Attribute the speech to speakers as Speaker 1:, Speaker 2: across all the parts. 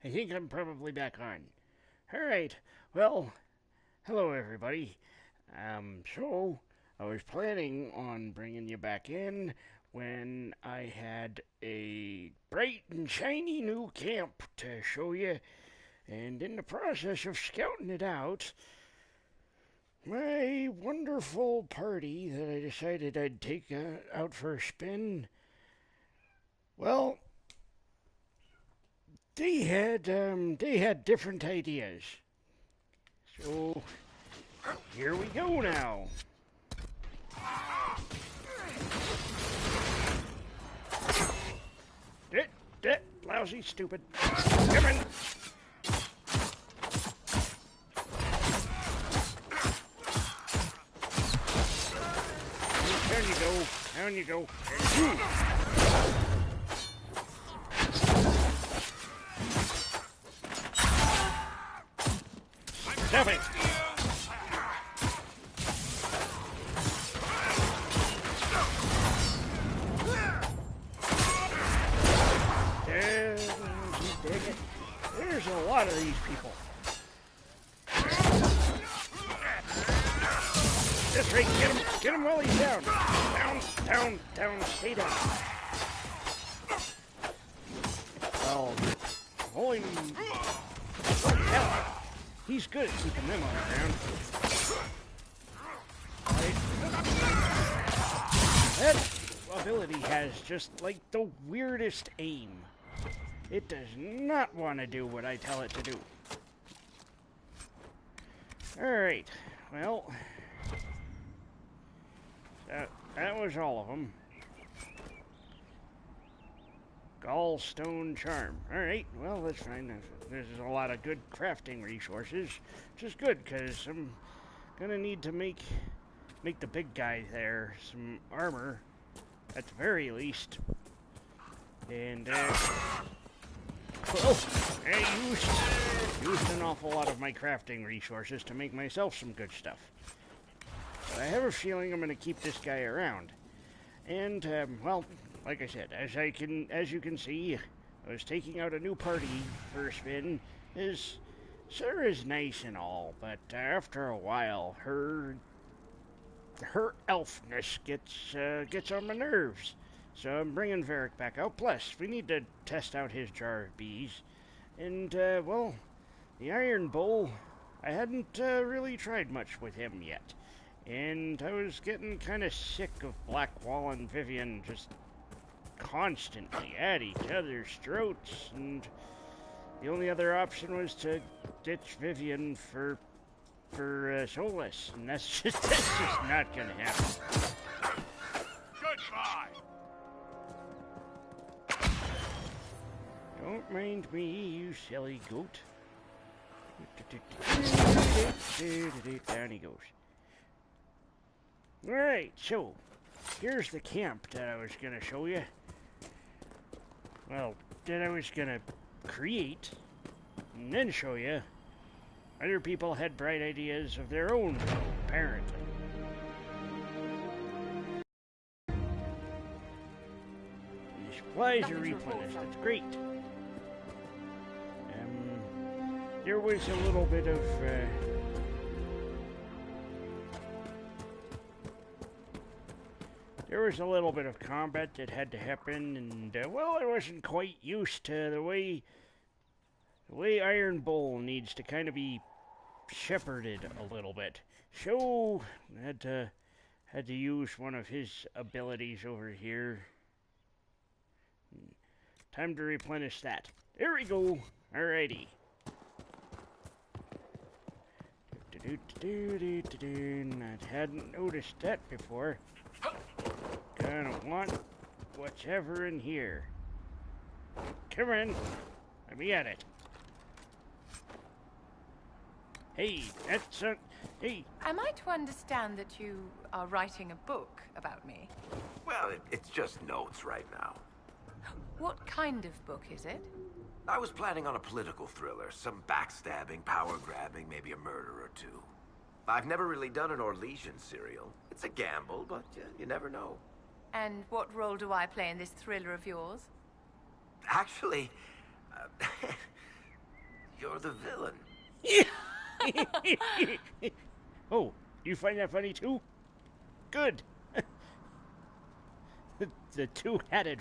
Speaker 1: I think I'm probably back on. Alright, well, hello everybody. So, I was planning on bringing you back in when I had a bright and shiny new camp to show you, and in the process of scouting it out, my wonderful party that I decided I'd take out for a spin, well, they had different ideas. So here we go now. Lousy, stupid. Come in. Down you go. Down you go. Stop it. There's a lot of these people. This right, get him while he's down. Down, stay down. Well, holy hell, he's good at keeping them on the ground. Right. That ability has just like the weirdest aim. It does not want to do what I tell it to do. Alright, well, that was all of them. Gallstone charm. Alright, well, that's fine. There's a lot of good crafting resources, which is good, because I'm gonna need to make the big guy there some armor, at the very least. And, well, I used an awful lot of my crafting resources to make myself some good stuff. But I have a feeling I'm going to keep this guy around. And, well, like I said, as you can see, I was taking out a new party for a spin. Sarah's nice and all, but after a while, her elfness gets on my nerves. So I'm bringing Varric back out. Plus, we need to test out his jar of bees. And, well, the Iron Bull, I hadn't really tried much with him yet. And I was getting kind of sick of Blackwall and Vivian just constantly at each other's throats. And the only other option was to ditch Vivian for Solus. And that's just not going to happen.
Speaker 2: Goodbye!
Speaker 1: Don't mind me, you silly goat. Down he goes. Alright, so, here's the camp that I was going to show you. Well, that I was going to create, and then show you. Other people had bright ideas of their own, apparently. The supplies are replenished, that's great. There was a little bit of, combat that had to happen, and, well, I wasn't quite used to the way Iron Bull needs to kind of be shepherded a little bit. So, I had to use one of his abilities over here. Time to replenish that. There we go. Alrighty. I hadn't noticed that before. Gonna want whatever in here. Come on, let me at it. Hey, that's hey.
Speaker 3: Am I to understand that you are writing a book about me?
Speaker 4: Well, it's just notes right now.
Speaker 3: What kind of book is it?
Speaker 4: I was planning on a political thriller, some backstabbing, power grabbing, maybe a murder or two. I've never really done an Orlesian serial. It's a gamble, but you never know.
Speaker 3: And what role do I play in this thriller of yours?
Speaker 4: Actually, You're the villain.
Speaker 1: Oh, you find that funny too? Good. The two hatted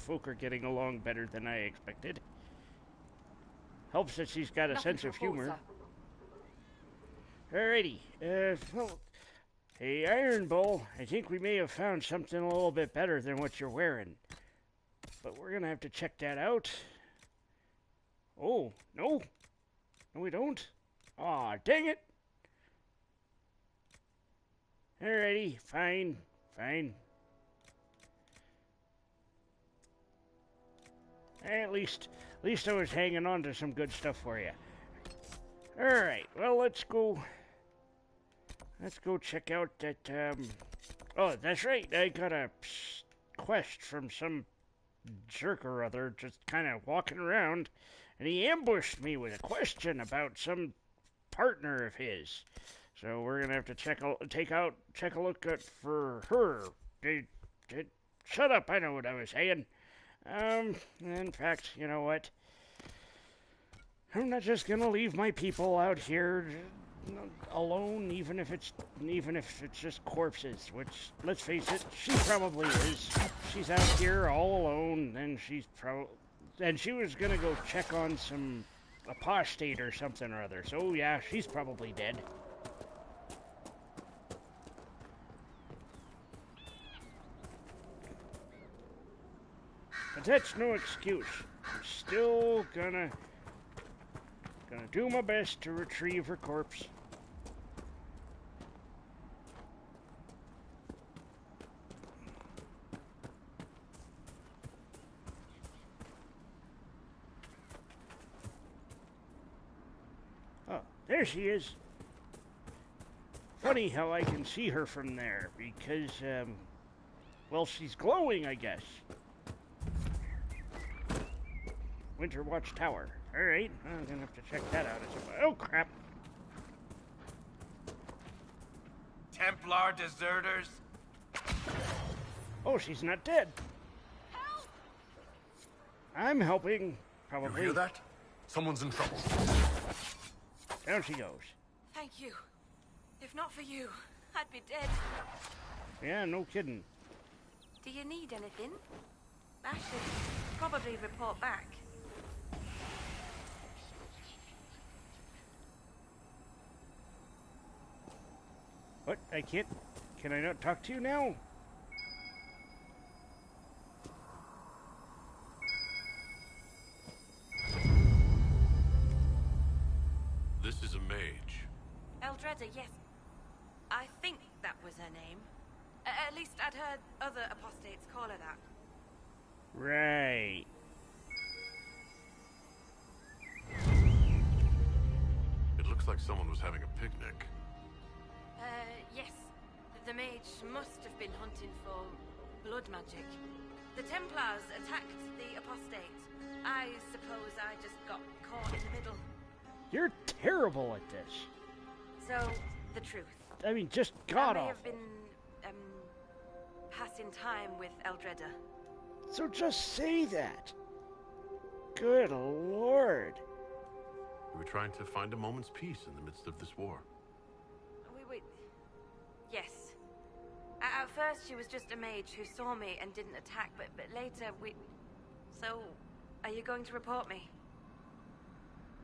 Speaker 1: folk are getting along better than I expected. Helps that she's got a
Speaker 3: Nothing
Speaker 1: sense
Speaker 3: to
Speaker 1: of
Speaker 3: report,
Speaker 1: humor.
Speaker 3: sir.
Speaker 1: Alrighty. Well, hey, Iron Bull, I think we may have found something a little bit better than what you're wearing. But we're gonna have to check that out. Oh, no. No, we don't. Aw, dang it. Alrighty, fine. At least I was hanging on to some good stuff for you. Alright, well, let's go check out that, oh, that's right, I got a quest from some jerk or other just kind of walking around, and he ambushed me with a question about some partner of his. So we're gonna have to check a look at for her. Shut up! I know what I was saying. In fact, you know what? I'm not just gonna leave my people out here alone, even if it's just corpses. Which, let's face it, she probably is. She's out here all alone, and she was gonna go check on some apostate or something or other. So yeah, she's probably dead. But that's no excuse. I'm still gonna do my best to retrieve her corpse. Oh, there she is. Funny how I can see her from there, because, well, she's glowing, I guess. Winter Watch Tower. Alright, I'm gonna have to check that out. Oh, crap.
Speaker 4: Templar deserters?
Speaker 1: Oh, she's not dead.
Speaker 3: Help!
Speaker 1: I'm helping, probably.
Speaker 2: You hear that? Someone's in trouble.
Speaker 1: Down she goes.
Speaker 3: Thank you. If not for you, I'd be dead.
Speaker 1: Yeah, no kidding.
Speaker 3: Do you need anything? I should probably report back.
Speaker 1: What? I can't... Can I not talk to you now?
Speaker 2: This is a mage.
Speaker 3: Eldreda, yes. I think that was her name. At least I'd heard other apostates call her that.
Speaker 1: Right.
Speaker 2: It looks like someone was having a picnic.
Speaker 3: Yes. The mage must have been hunting for blood magic. The Templars attacked the apostate. I suppose I just got caught in the middle.
Speaker 1: You're terrible at this.
Speaker 3: So, the truth.
Speaker 1: I mean, just
Speaker 3: I
Speaker 1: god
Speaker 3: may
Speaker 1: awful.
Speaker 3: have been, passing time with Eldreda.
Speaker 1: So just say that. Good lord.
Speaker 2: We were trying to find a moment's peace in the midst of this war.
Speaker 3: Wait. Yes. At first, she was just a mage who saw me and didn't attack, but later we... So, are you going to report me?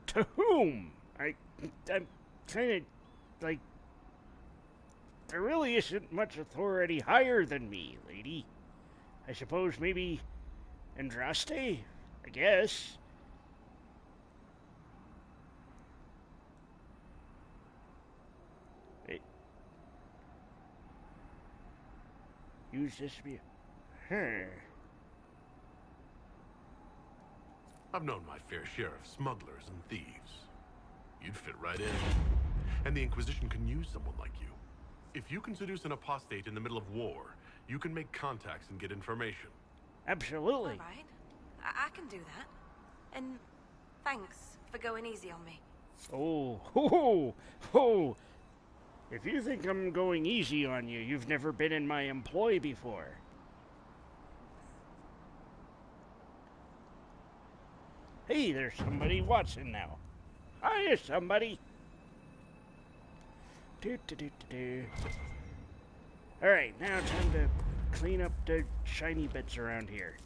Speaker 1: To whom? I'm kind of, like... There really isn't much authority higher than me, lady. I suppose maybe Andraste? I guess. Wait. Use this to be... Huh.
Speaker 2: I've known my fair share of smugglers and thieves. You'd fit right in. And the Inquisition can use someone like you. If you can seduce an apostate in the middle of war, you can make contacts and get information.
Speaker 1: Absolutely.
Speaker 3: All right. I can do that. And thanks for going easy on me.
Speaker 1: Oh. If you think I'm going easy on you, you've never been in my employ before. Hey, there's somebody Watson now. Hiya, somebody. Do. Alright, now time to clean up the shiny bits around here.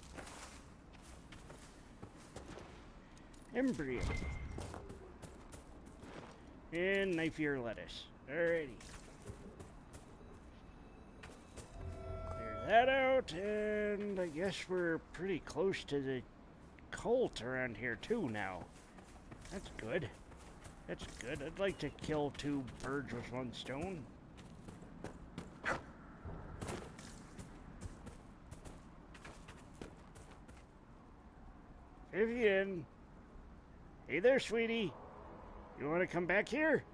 Speaker 1: Embryo. And knife ear lettuce. Alrighty. Clear that out, and I guess we're pretty close to the cult around here too now. That's good. That's good. I'd like to kill two birds with one stone. Vivian! Hey there, sweetie! You want to come back here?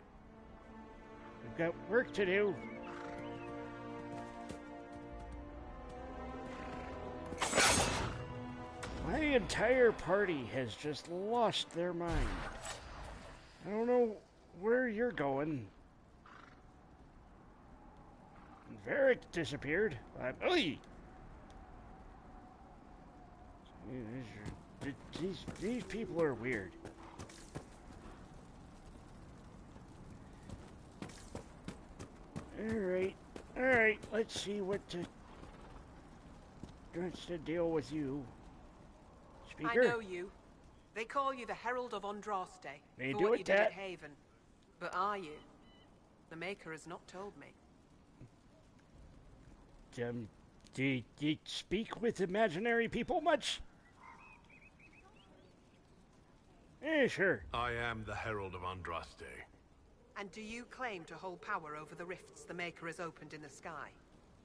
Speaker 1: We've got work to do. My entire party has just lost their mind. I don't know where you're going. Varric disappeared. Oy! These people are weird. Alright, let's see what's the deal with you. Speaker?
Speaker 5: I know you. They call you the Herald of Andraste
Speaker 1: They
Speaker 5: for
Speaker 1: do
Speaker 5: what
Speaker 1: it
Speaker 5: you did
Speaker 1: that.
Speaker 5: at Haven. But are you? The Maker has not told me.
Speaker 1: Do you speak with imaginary people much? Sure.
Speaker 2: I am the Herald of Andraste.
Speaker 5: And do you claim to hold power over the rifts the Maker has opened in the sky?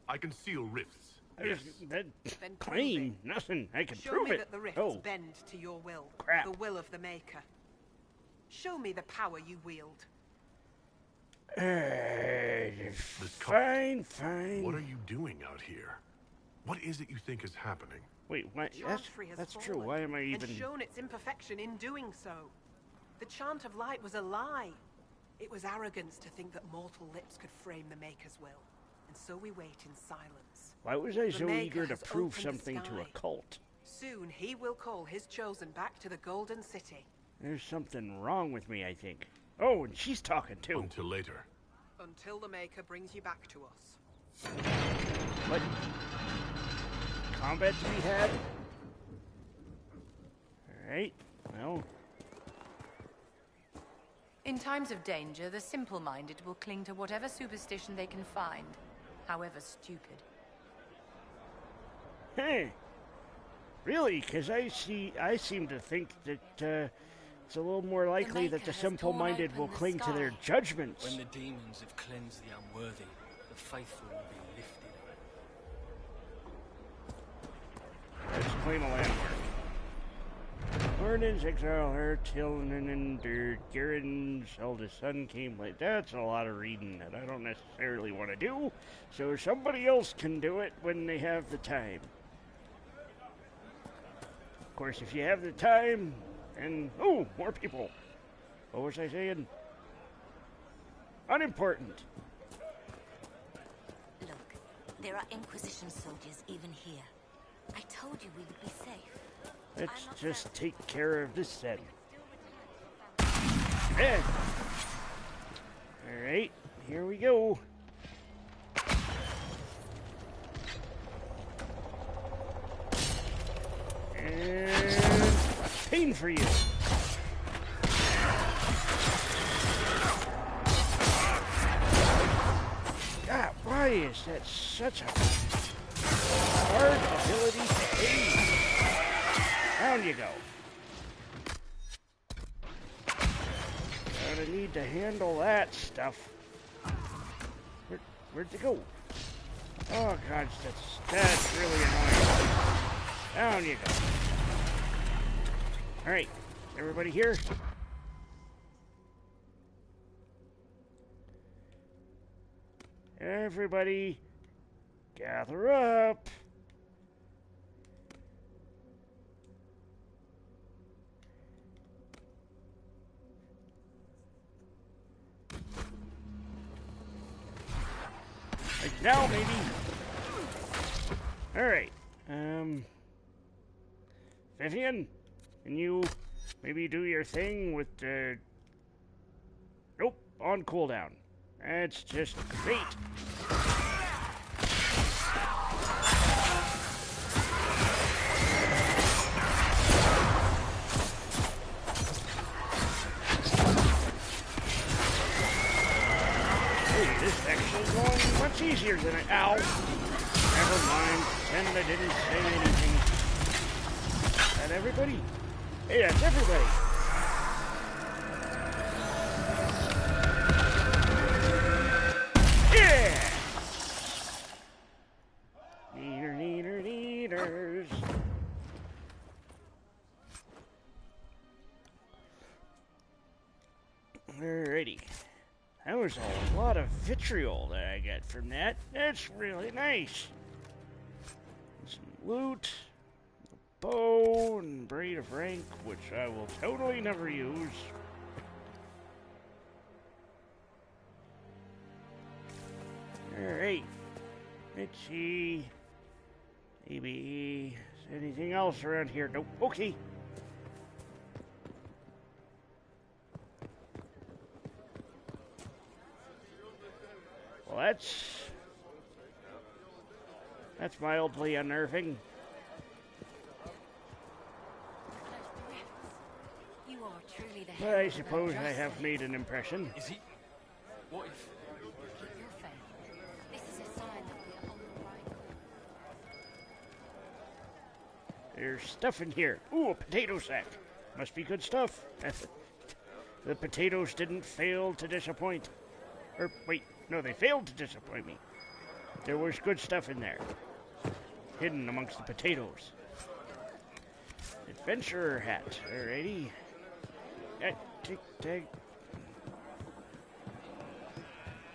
Speaker 2: I can seal rifts.
Speaker 1: I
Speaker 2: Yes.
Speaker 5: Then
Speaker 1: claim
Speaker 5: prove
Speaker 1: nothing. I can
Speaker 5: Show
Speaker 1: prove
Speaker 5: me
Speaker 1: it.
Speaker 5: that the rifts
Speaker 1: Oh,
Speaker 5: bend to your will.
Speaker 1: crap.
Speaker 5: The will of the Maker. Show me the power you wield.
Speaker 1: Fine.
Speaker 2: What are you doing out here? What is it you think is happening?
Speaker 1: Wait, what?
Speaker 5: Chantry has
Speaker 1: That's true.
Speaker 5: fallen,
Speaker 1: Why am I even...
Speaker 5: and shown its imperfection in doing so. The chant of light was a lie. It was arrogance to think that mortal lips could frame the Maker's will. And so we wait in silence.
Speaker 1: Why was I
Speaker 5: The
Speaker 1: so
Speaker 5: Maker
Speaker 1: eager to
Speaker 5: has
Speaker 1: prove
Speaker 5: opened the
Speaker 1: something to a
Speaker 5: sky.
Speaker 1: cult?
Speaker 5: Soon he will call his chosen back to the Golden City.
Speaker 1: There's something wrong with me, I think. Oh, and she's talking too.
Speaker 2: Until later.
Speaker 5: Until the Maker brings you back to us.
Speaker 1: What? Combat to be had? Alright, well...
Speaker 6: In times of danger, the simple-minded will cling to whatever superstition they can find, however stupid.
Speaker 1: Hey! Really? Because I seem to think that, it's a little more likely that
Speaker 6: Maker
Speaker 1: the
Speaker 6: has
Speaker 1: simple-minded
Speaker 6: torn
Speaker 1: will
Speaker 6: open the
Speaker 1: cling to their
Speaker 6: sky.
Speaker 1: judgments.
Speaker 7: When the demons have cleansed the unworthy, the faithful will be lifted.
Speaker 1: Let's claim a landmark. Morning's exile her till and endured. Garen's eldest son came late. That's a lot of reading that I don't necessarily want to do, so somebody else can do it when they have the time. Of course, if you have the time, and... Oh, more people. What was I saying? Unimportant.
Speaker 8: Look, there are Inquisition soldiers even here. I told you we would be safe.
Speaker 1: Let's just take care of this then. Yeah. Alright, here we go. And pain for you. God, why is that such a hard ability to aim? Down you go. Gonna need to handle that stuff. Where'd it go? Oh gosh, that's really annoying. Down you go. Alright, everybody here? Everybody, gather up. Like now, maybe. Alright, Vivian, can you maybe do your thing with the on cooldown. That's just great. Hey, this actually going much easier than I... Ow! Never mind. Pretend I didn't say anything. Is that everybody? Hey, that's everybody. Yeah! Neaters. Alrighty. That was a lot of vitriol that I got from that. That's really nice. Some loot, a bow, and braid of rank, which I will totally never use. Alright. Let's see. Maybe anything else around here? Nope. Okay. Well, that's mildly unnerving.
Speaker 8: You are truly the
Speaker 1: But I suppose I have made an impression.
Speaker 7: Is he? What if?
Speaker 8: Keep your faith. This is a sign that we are on the right course.
Speaker 1: There's stuff in here. Ooh, a potato sack. Must be good stuff. The potatoes didn't fail to disappoint. Or, wait, no, they failed to disappoint me. There was good stuff in there. Hidden amongst the potatoes. Adventurer hat. Alrighty. Tic-tac.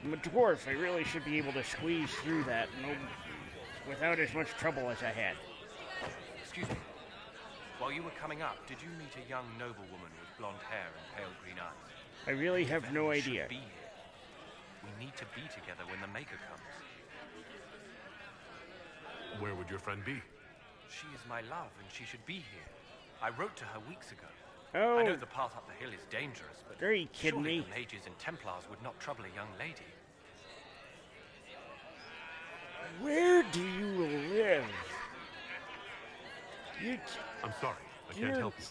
Speaker 1: I'm a dwarf. I really should be able to squeeze through that without as much trouble as I had.
Speaker 9: Excuse me. While you were coming up, did you meet a young noblewoman with blonde hair and pale green eyes?
Speaker 1: I really have no
Speaker 9: We
Speaker 1: idea.
Speaker 9: should be here. We need to be together when the Maker comes.
Speaker 2: Where would your friend be?
Speaker 9: She is my love, and she should be here. I wrote to her weeks ago.
Speaker 1: Oh,
Speaker 9: I know the path up the hill is dangerous, but
Speaker 1: are you kidding
Speaker 9: surely
Speaker 1: me?
Speaker 9: the mages and Templars would not trouble a young lady.
Speaker 1: Where do you live?
Speaker 2: I'm sorry, I can't
Speaker 1: You're
Speaker 2: help you.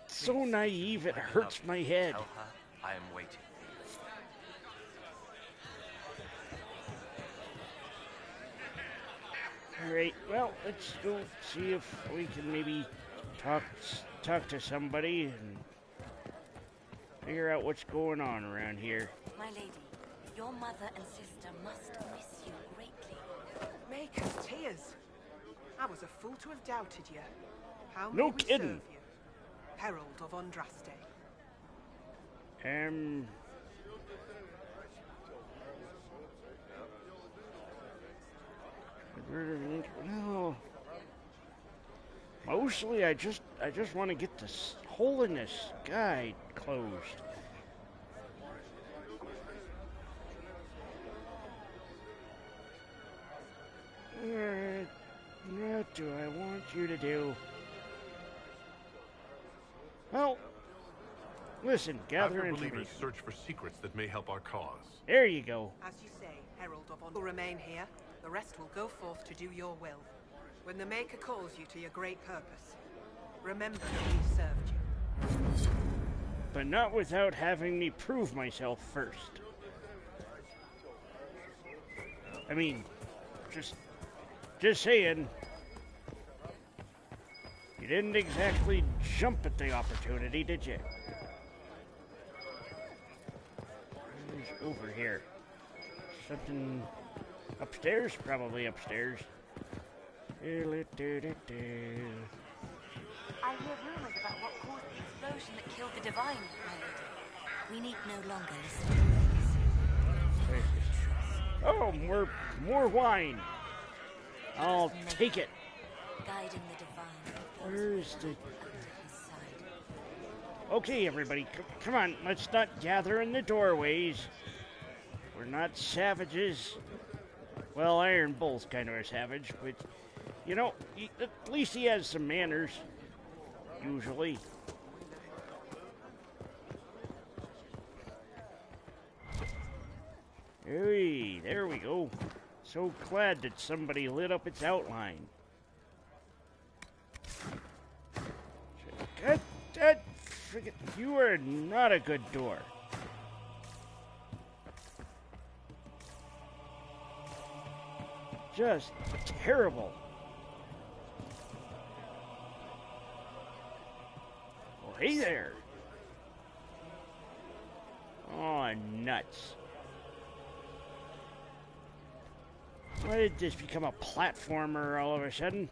Speaker 1: so naive it hurts my head.
Speaker 9: Tell her I am waiting.
Speaker 1: Alright, well, let's go see if we can maybe talk to somebody and figure out what's going on around here.
Speaker 8: My lady, your mother and sister must miss you greatly.
Speaker 5: Maker's tears. I was a fool to have doubted you. How
Speaker 1: No
Speaker 5: may we
Speaker 1: kidding.
Speaker 5: serve you? Herald of Andraste.
Speaker 1: No. Mostly, I just want to get this hole in this guide closed. Alright, what do I want you to do? Well, listen, gather
Speaker 2: Our
Speaker 1: information.
Speaker 2: believers search for secrets that may help our cause.
Speaker 1: There you go.
Speaker 5: As you say, Herald of Andraste will remain here. The rest will go forth to do your will. When the Maker calls you to your great purpose, remember that we served you.
Speaker 1: But not without having me prove myself first. I mean, just saying. You didn't exactly jump at the opportunity, did you? Who's over here? Something upstairs? Probably upstairs.
Speaker 8: I hear rumors about what caused the explosion that killed the Divine, my lady. We need no longer listen to rumors.
Speaker 1: Oh, more wine. I'll take it.
Speaker 8: Guiding the Divine.
Speaker 1: Where's the...
Speaker 8: Under his side.
Speaker 1: Okay, everybody, come on. Let's not gather in the doorways. We're not savages. Well, Iron Bull's kind of a savage, but, you know, at least he has some manners. Usually. Hey, there we go. So glad that somebody lit up its outline. God, you are not a good door. Just terrible. Well, hey there. Oh, nuts. Why did this become a platformer all of a sudden?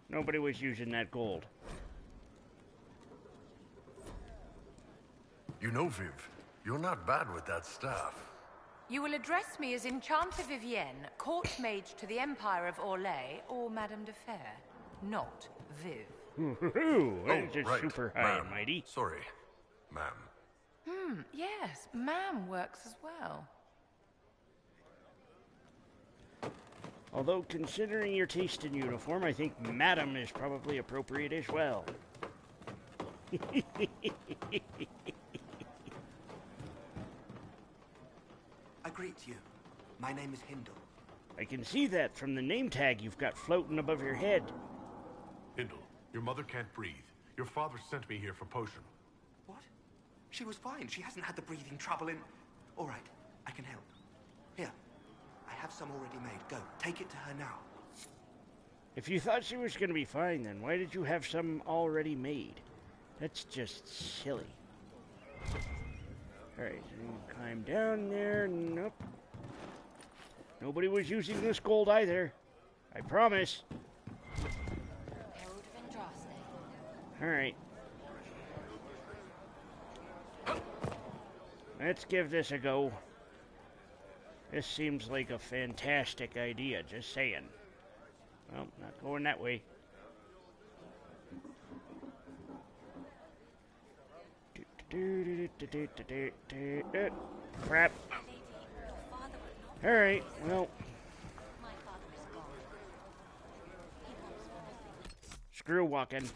Speaker 1: Nobody was using that gold.
Speaker 10: You know, Viv, you're not bad with that staff.
Speaker 6: You will address me as Enchanter Vivienne, court mage to the Empire of Orlais, or Madame de Fer, not Viv.
Speaker 1: That is just
Speaker 10: right.
Speaker 1: super high and
Speaker 10: Ma'am.
Speaker 1: mighty.
Speaker 10: Sorry, ma'am.
Speaker 6: Yes, ma'am works as well.
Speaker 1: Although, considering your taste in uniform, I think Madam is probably appropriate as well.
Speaker 11: I greet you. My name is Hindle.
Speaker 1: I can see that from the name tag you've got floating above your head.
Speaker 2: Hindle, your mother can't breathe. Your father sent me here for potion.
Speaker 11: What? She was fine. She hasn't had the breathing trouble in... All right, I can help. Here, I have some already made. Go, take it to her now.
Speaker 1: If you thought she was going to be fine, then why did you have some already made? That's just silly. Alright, so you climb down there. Nope. Nobody was using this gold either. I promise.
Speaker 8: Herald of Andraste.
Speaker 1: Alright. Let's give this a go. This seems like a fantastic idea, just saying. Well, not going that way. Crap. Alright, well. Screw walking.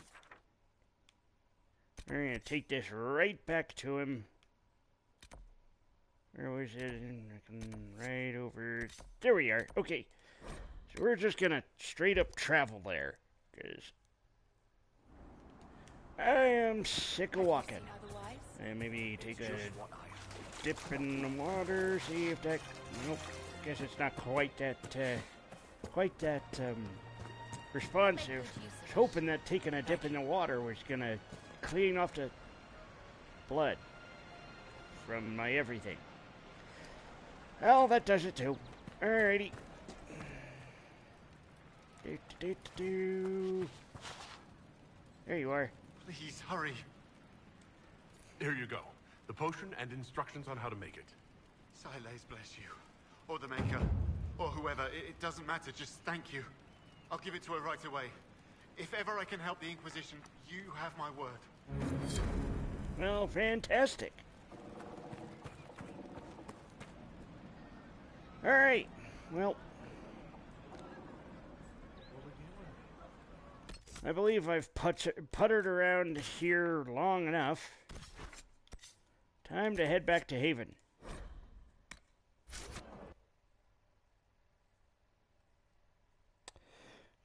Speaker 1: We're gonna take this right back to him. Where was it? Right over... There we are. Okay. So we're just gonna straight up travel there. Because I am sick of walking. And maybe take a dip in the water, see if that... Nope. Guess it's not quite that responsive. I was hoping that taking a dip in the water was gonna clean off the blood from my everything. Well, that does it too. Alrighty. There you are.
Speaker 2: Please, hurry. Here you go. The potion and instructions on how to make it.
Speaker 12: Silas bless you. Or the Maker. Or whoever. It doesn't matter. Just thank you. I'll give it to her right away. If ever I can help the Inquisition, you have my word.
Speaker 1: Well, fantastic. Alright. Well, I believe I've puttered around here long enough. Time to head back to Haven.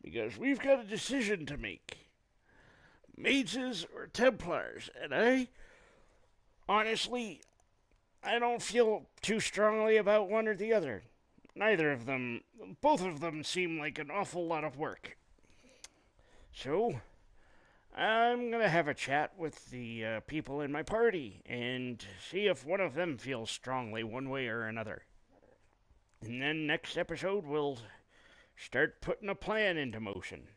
Speaker 1: Because we've got a decision to make. Mages or Templars, and honestly, I don't feel too strongly about one or the other. Neither of them, both of them seem like an awful lot of work. So, I'm going to have a chat with the people in my party and see if one of them feels strongly one way or another. And then next episode, we'll start putting a plan into motion.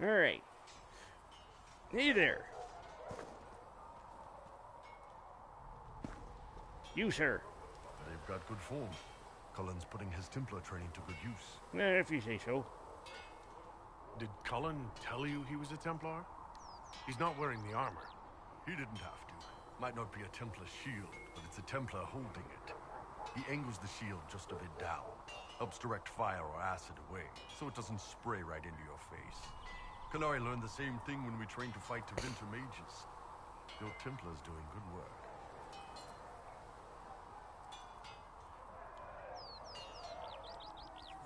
Speaker 1: Alright. Hey there. You, sir.
Speaker 10: They've got good form. Cullen's putting his Templar training to good use.
Speaker 1: If you say so.
Speaker 2: Did Cullen tell you he was a Templar? He's not wearing the armor.
Speaker 10: He didn't have to. Might not be a Templar shield, but it's a Templar holding it. He angles the shield just a bit down. Helps direct fire or acid away, so it doesn't spray right into your face. Kalari learned the same thing when we trained to fight Tevinter mages. Your Templar's doing good work.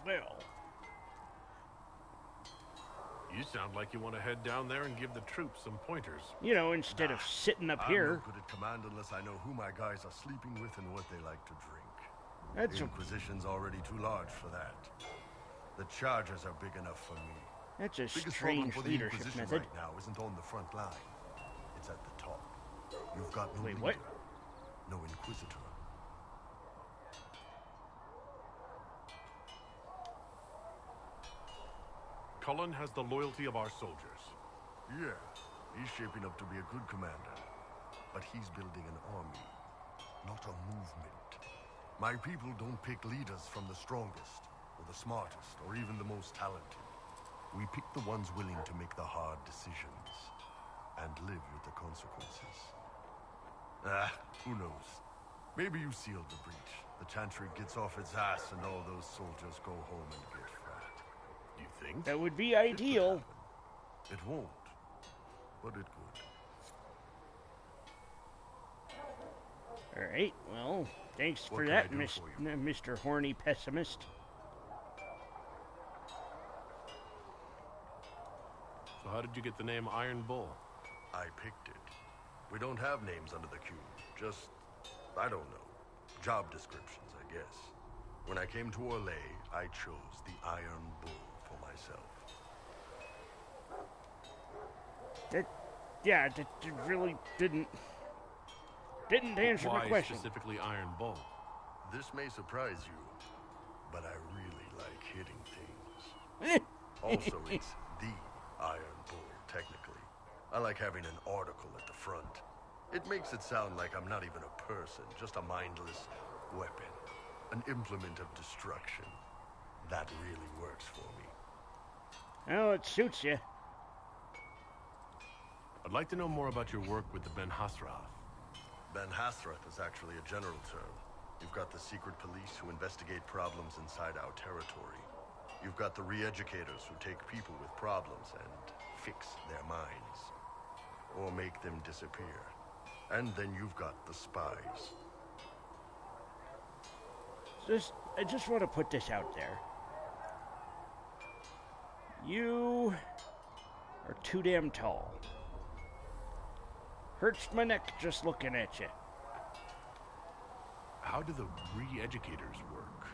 Speaker 1: Well.
Speaker 2: You sound like you want to head down there and give the troops some pointers.
Speaker 1: You know, instead of sitting up
Speaker 10: I'm
Speaker 1: here.
Speaker 10: no good at command unless I know who my guys are sleeping with and what they like to drink.
Speaker 1: That's
Speaker 10: the Inquisition's already too large for that. The charges are big enough for me.
Speaker 1: That's a
Speaker 10: Biggest problem
Speaker 1: strange
Speaker 10: for the
Speaker 1: leadership
Speaker 10: Inquisition
Speaker 1: method.
Speaker 10: right now isn't on the front line. It's at the top. You've got no
Speaker 1: Wait,
Speaker 10: leader,
Speaker 1: what?
Speaker 10: no Inquisitor.
Speaker 2: Cullen has the loyalty of our soldiers.
Speaker 10: Yeah, he's shaping up to be a good commander. But he's building an army, not a movement. My people don't pick leaders from the strongest, or the smartest, or even the most talented. We pick the ones willing to make the hard decisions, and live with the consequences. Who knows? Maybe you sealed the breach. The Chantry gets off its ass and all those soldiers go home and get fat.
Speaker 2: You think?
Speaker 1: That would be ideal.
Speaker 10: It won't, but it could.
Speaker 1: Alright, well, thanks
Speaker 10: What
Speaker 1: for
Speaker 10: can
Speaker 1: that,
Speaker 10: I do for you?
Speaker 1: Mr. Horny Pessimist.
Speaker 2: So how did you get the name Iron Bull?
Speaker 10: I picked it. We don't have names under the cube. Just, I don't know, job descriptions, I guess. When I came to Orlais, I chose the Iron Bull for myself.
Speaker 1: That really didn't answer
Speaker 2: Why
Speaker 1: my question.
Speaker 2: specifically Iron Bull?
Speaker 10: This may surprise you, but I really like hitting things. Also, it's the Iron Bull, technically. I like having an article at the front. It makes it sound like I'm not even a person, just a mindless weapon. An implement of destruction. That really works for me.
Speaker 1: Well, it suits you.
Speaker 2: I'd like to know more about your work with the Ben Hasrath.
Speaker 10: Ben Hasrath is actually a general term. You've got the secret police who investigate problems inside our territory. You've got the re-educators who take people with problems and fix their minds. Or make them disappear. And then you've got the spies.
Speaker 1: I just want to put this out there. You are too damn tall. Hurts my neck just looking at you.
Speaker 2: How do the re-educators work?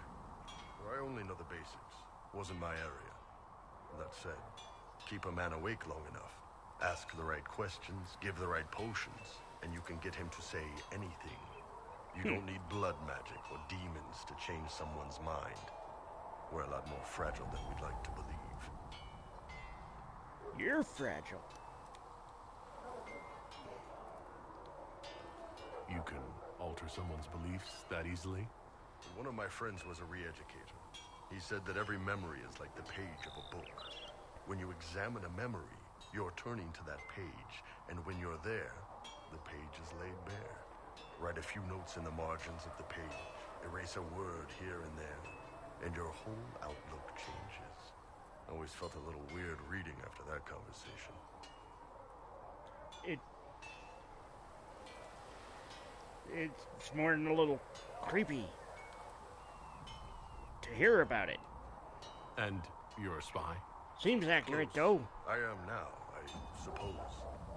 Speaker 10: Well, I only know the basics. Wasn't my area. That said, keep a man awake long enough. Ask the right questions, give the right potions, and you can get him to say anything. You don't need blood magic or demons to change someone's mind. We're a lot more fragile than we'd like to believe.
Speaker 1: You're fragile.
Speaker 2: You can alter someone's beliefs that easily?
Speaker 10: One of my friends was a re-educator. He said that every memory is like the page of a book. When you examine a memory, you're turning to that page, and when you're there, the page is laid bare. Write a few notes in the margins of the page, erase a word here and there, and your whole outlook changes. I always felt a little weird reading after that conversation.
Speaker 1: It's more than a little creepy to hear about it.
Speaker 2: And you're a spy?
Speaker 1: Seems accurate, though.
Speaker 10: I am now, I suppose.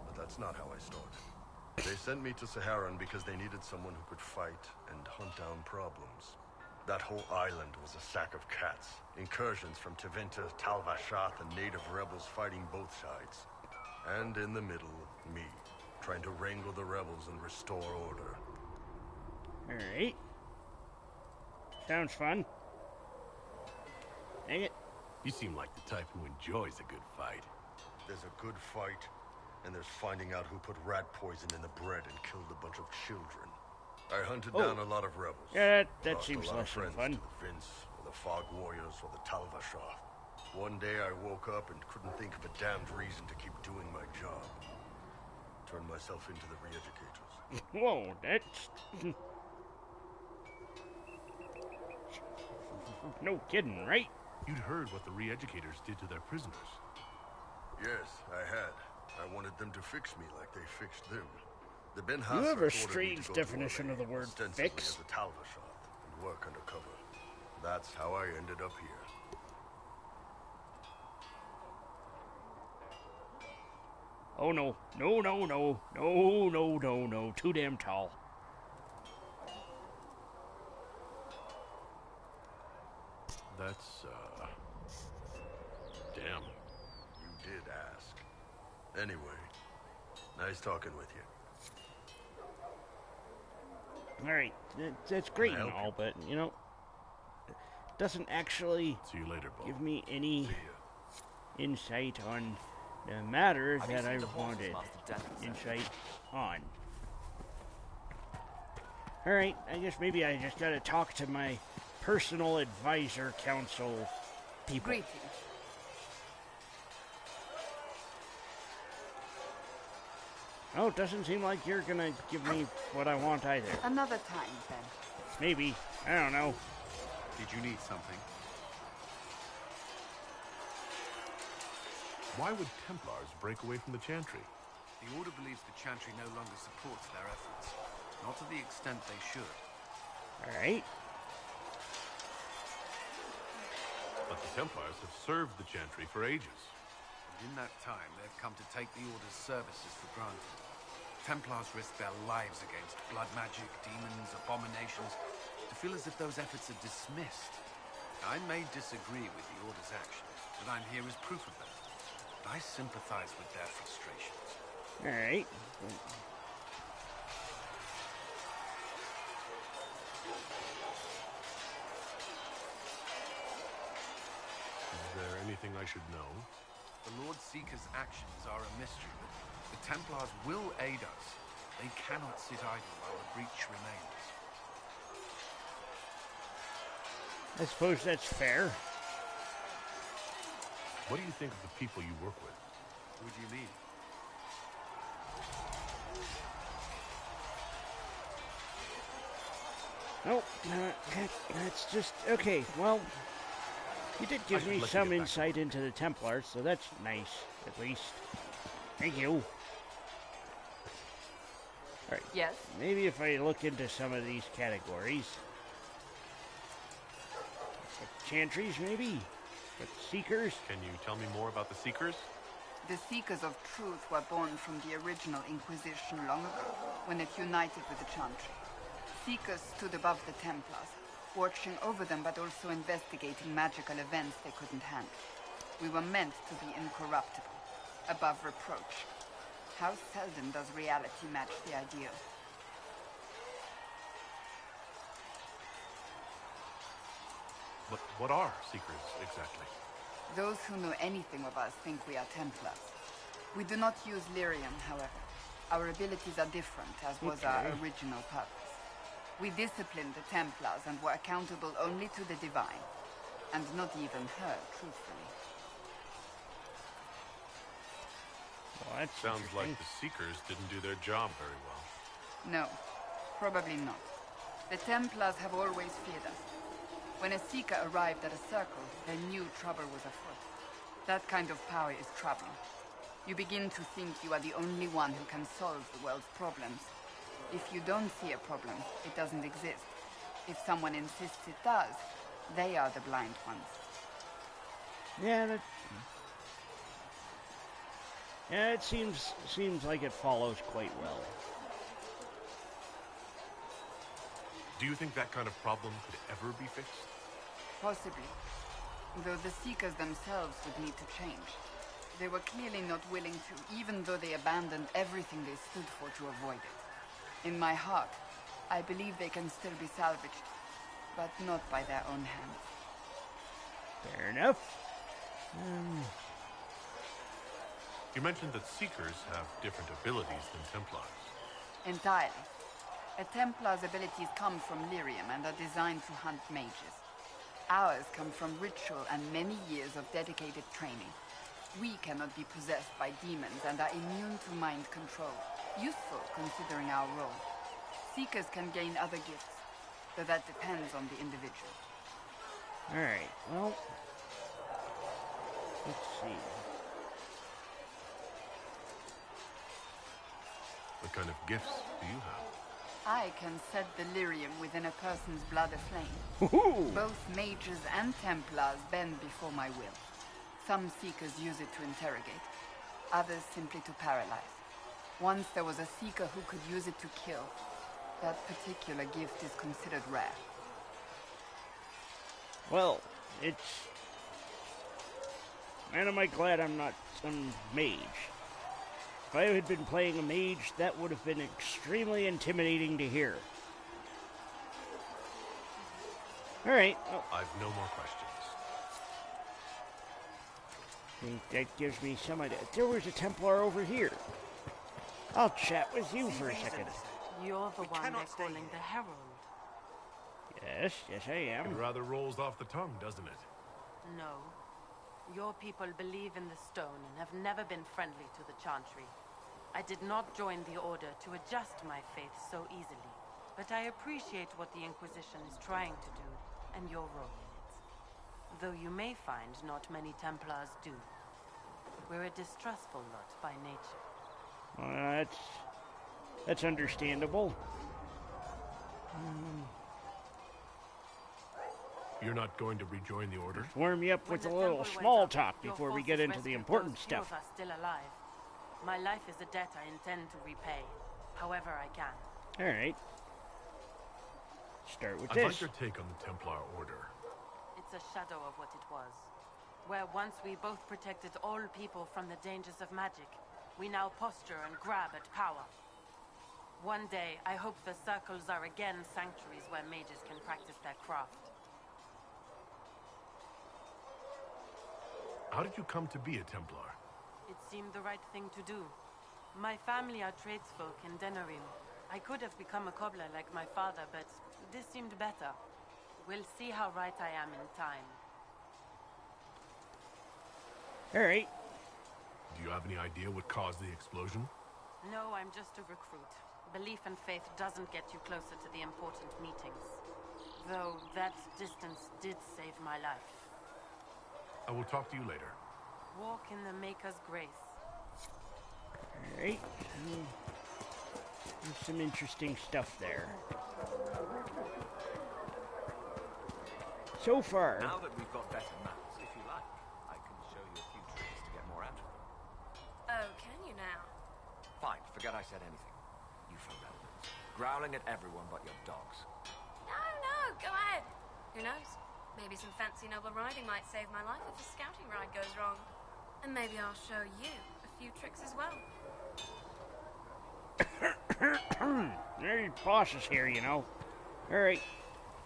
Speaker 10: But that's not how I started. They sent me to Saharan because they needed someone who could fight and hunt down problems. That whole island was a sack of cats. Incursions from Tevinter, Tal-Vashath, and native rebels fighting both sides. And in the middle, me, trying to wrangle the rebels and restore order.
Speaker 1: Alright. Sounds fun. Dang it.
Speaker 2: You seem like the type who enjoys a good fight.
Speaker 10: There's a good fight, and there's finding out who put rat poison in the bread and killed a bunch of children. I hunted down a lot of rebels.
Speaker 1: Yeah, that
Speaker 10: Lost
Speaker 1: seems
Speaker 10: a lot
Speaker 1: less
Speaker 10: of
Speaker 1: than
Speaker 10: friends
Speaker 1: fun.
Speaker 10: to the Vince, or the Fog Warriors, or the Tal-Vashath. One day I woke up and couldn't think of a damned reason to keep doing my job. Turned myself into the re-educators.
Speaker 1: Whoa, that's... no kidding, right?
Speaker 2: You'd heard what the re-educators did to their prisoners.
Speaker 10: Yes, I had. I wanted them to fix me like they fixed them. The Ben
Speaker 1: You
Speaker 10: Hassars
Speaker 1: have a
Speaker 10: ordered me to
Speaker 1: strange
Speaker 10: go to
Speaker 1: definition of the word
Speaker 10: ostensibly
Speaker 1: fix.
Speaker 10: as a Talvashot and work undercover. That's how I ended up here.
Speaker 1: Oh no. No, no, no. No, no, no, no. Too damn tall.
Speaker 2: That's, damn.
Speaker 10: You did ask. Anyway, nice talking with you.
Speaker 1: Alright, that's great
Speaker 2: Can I
Speaker 1: and
Speaker 2: help
Speaker 1: all, but, you know, it doesn't actually
Speaker 2: See you later, Bo.
Speaker 1: give me any insight on the matter
Speaker 13: Have you
Speaker 1: that I
Speaker 13: seen the horses
Speaker 1: wanted
Speaker 13: Master Denton sent?
Speaker 1: insight on. Alright, I guess maybe I just gotta talk to my personal advisor council people.
Speaker 6: Greetings.
Speaker 1: Oh, it doesn't seem like you're gonna give me what I want either.
Speaker 6: Another time, then.
Speaker 1: Maybe. I don't know.
Speaker 12: Did you need something?
Speaker 2: Why would Templars break away from the Chantry?
Speaker 11: The Order believes the Chantry no longer supports their efforts. Not to the extent they should.
Speaker 1: Alright.
Speaker 2: But the Templars have served the Chantry for ages.
Speaker 11: And in that time, they've come to take the Order's services for granted. Templars risk their lives against blood magic, demons, abominations, to feel as if those efforts are dismissed. I may disagree with the Order's actions, but I'm here as proof of that. But I sympathize with their frustrations.
Speaker 1: Alright.
Speaker 2: Is there anything I should know?
Speaker 11: The Lord Seeker's actions are a mystery, but the Templars will aid us. They cannot sit idle while the breach remains.
Speaker 1: I suppose that's fair.
Speaker 2: What do you think of the people you work with?
Speaker 11: What do you mean?
Speaker 1: Nope, that's just... Okay, well, you did give me some insight into the Templars, so that's nice, at least. Thank you. Alright.
Speaker 6: Yes?
Speaker 1: Maybe if I look into some of these categories. Chantries, maybe? But Seekers?
Speaker 2: Can you tell me more about the Seekers?
Speaker 14: The Seekers of Truth were born from the original Inquisition long ago, when it united with the Chantry. Seekers stood above the Templars, watching over them but also investigating magical events they couldn't handle. We were meant to be incorruptible, above reproach. How seldom does reality match the ideal?
Speaker 2: But what are Seekers, exactly?
Speaker 14: Those who know anything of us think we are Templars. We do not use lyrium, however. Our abilities are different, as was our original purpose. We disciplined the Templars and were accountable only to the Divine. And not even her, truthfully.
Speaker 1: Well, that
Speaker 2: sounds like the Seekers didn't do their job very well.
Speaker 14: No, probably not. The Templars have always feared us. When a Seeker arrived at a circle, they knew trouble was afoot. That kind of power is troubling. You begin to think you are the only one who can solve the world's problems. If you don't see a problem, it doesn't exist. If someone insists it does, they are the blind ones.
Speaker 1: Yeah, it seems like it follows quite well.
Speaker 2: Do you think that kind of problem could ever be fixed?
Speaker 14: Possibly. Though the Seekers themselves would need to change. They were clearly not willing to, even though they abandoned everything they stood for to avoid it. In my heart, I believe they can still be salvaged, but not by their own hands.
Speaker 1: Fair enough.
Speaker 2: You mentioned that Seekers have different abilities than Templars.
Speaker 14: Entirely. A Templar's abilities come from lyrium and are designed to hunt mages. Ours come from ritual and many years of dedicated training. We cannot be possessed by demons and are immune to mind control. Useful, considering our role. Seekers can gain other gifts, though that depends on the individual.
Speaker 1: Alright, well, let's see.
Speaker 2: kind of gifts do you have?
Speaker 14: I can set delirium within a person's blood aflame.
Speaker 1: Woohoo!
Speaker 14: Both mages and Templars bend before my will. Some seekers use it to interrogate, others simply to paralyze. Once there was a seeker who could use it to kill. That particular gift is considered rare.
Speaker 1: Well, it's... Man, am I glad I'm not some mage. If I had been playing a mage, that would have been extremely intimidating to hear. Alright. Oh.
Speaker 2: I've no more questions.
Speaker 1: I think that gives me some idea. There was a Templar over here. I'll chat with you for a second.
Speaker 3: You're the one they're calling the Herald.
Speaker 1: Yes, I am.
Speaker 2: It rather rolls off the tongue, doesn't it?
Speaker 3: No. Your people believe in the stone and have never been friendly to the Chantry. I did not join the Order to adjust my faith so easily, but I appreciate what the Inquisition is trying to do, and your role in it. Though you may find not many Templars do. We're a distrustful lot by nature.
Speaker 1: Well, that's understandable.
Speaker 2: You're not going to rejoin the Order?
Speaker 1: Warm me up with a little small talk before we get into the important stuff.
Speaker 3: Few of us still alive. My life is a debt I intend to repay, however I can.
Speaker 1: All right. Start with
Speaker 2: I'd
Speaker 1: this.
Speaker 2: like your take on the Templar Order.
Speaker 3: It's a shadow of what it was. Where once we both protected all people from the dangers of magic, we now posture and grab at power. One day, I hope the circles are again sanctuaries where mages can practice their craft.
Speaker 2: How did you come to be a Templar?
Speaker 3: It seemed the right thing to do. My family are tradesfolk in Denerim. I could have become a cobbler like my father, but this seemed better. We'll see how right I am in time.
Speaker 1: All right.
Speaker 2: Do you have any idea what caused the explosion?
Speaker 3: No, I'm just a recruit. Belief and faith doesn't get you closer to the important meetings. Though that distance did save my life.
Speaker 2: I will talk to you later.
Speaker 3: Walk in the Maker's grace.
Speaker 1: All right. There's some interesting stuff there. So far.
Speaker 13: Now that we've got better maps, if you like, I can show you a few tricks to get more out of them.
Speaker 3: Oh, can you now?
Speaker 13: Fine, forget I said anything. You irrelevant. Growling at everyone but your dogs.
Speaker 3: No, go ahead. Who knows? Maybe some fancy noble riding might save my life if a scouting ride goes wrong. And maybe I'll show you a few tricks as well.
Speaker 1: There's bosses here, you know. All right.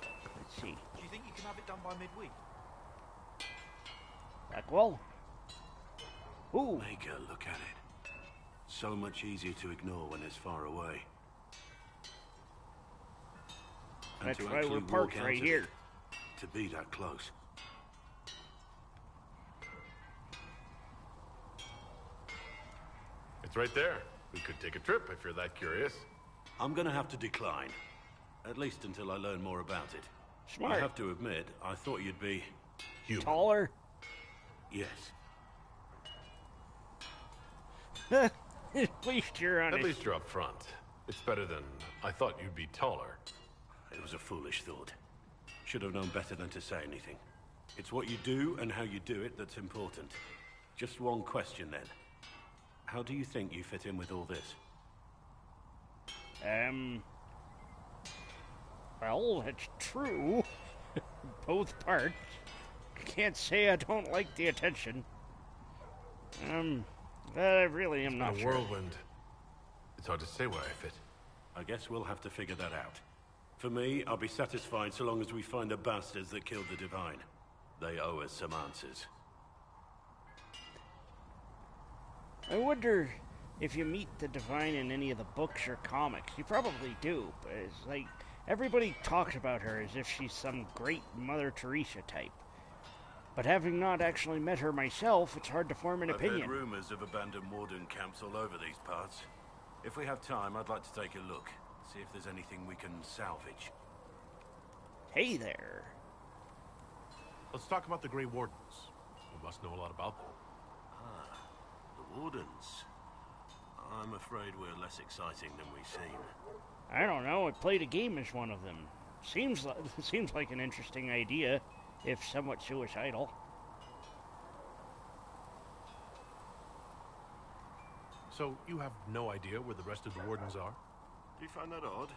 Speaker 1: Let's see.
Speaker 13: Do you think you can have it done by midweek?
Speaker 1: Blackwell. Ooh.
Speaker 15: Maker, look at it. So much easier to ignore when it's far away. And
Speaker 1: That's
Speaker 15: to
Speaker 1: why
Speaker 15: actually
Speaker 1: we're parked
Speaker 15: walk out
Speaker 1: right
Speaker 15: of
Speaker 1: here.
Speaker 15: it, to be that close.
Speaker 2: It's right there. We could take a trip if you're that curious.
Speaker 15: I'm gonna have to decline. At least until I learn more about it.
Speaker 1: Smart.
Speaker 15: I have to admit, I thought you'd be... human.
Speaker 1: Taller?
Speaker 15: Yes.
Speaker 1: At least you're honest.
Speaker 2: At least you're up front. It's better than I thought you'd be taller.
Speaker 15: It was a foolish thought. Should have known better than to say anything. It's what you do and how you do it that's important. Just one question then. How do you think you fit in with all this?
Speaker 1: Well, it's true. Both parts. Can't say I don't like the attention. I really am not
Speaker 2: In a
Speaker 1: sure.
Speaker 2: whirlwind. It's hard to say where I fit.
Speaker 15: I guess we'll have to figure that out. For me, I'll be satisfied so long as we find the bastards that killed the Divine. They owe us some answers.
Speaker 1: I wonder if you meet the Divine in any of the books or comics. You probably do, but it's like everybody talks about her as if she's some great Mother Teresa type. But having not actually met her myself, it's hard to form an opinion.
Speaker 15: I've heard rumors of abandoned warden camps all over these parts. If we have time, I'd like to take a look. See if there's anything we can salvage.
Speaker 1: Hey there.
Speaker 2: Let's talk about the Grey Wardens. We must know a lot about them.
Speaker 15: Ah, the Wardens. I'm afraid we're less exciting than we seem.
Speaker 1: I don't know. I played a game as one of them. Seems like an interesting idea, if somewhat suicidal.
Speaker 2: So, you have no idea where the rest of the Wardens are?
Speaker 15: Do you find that odd?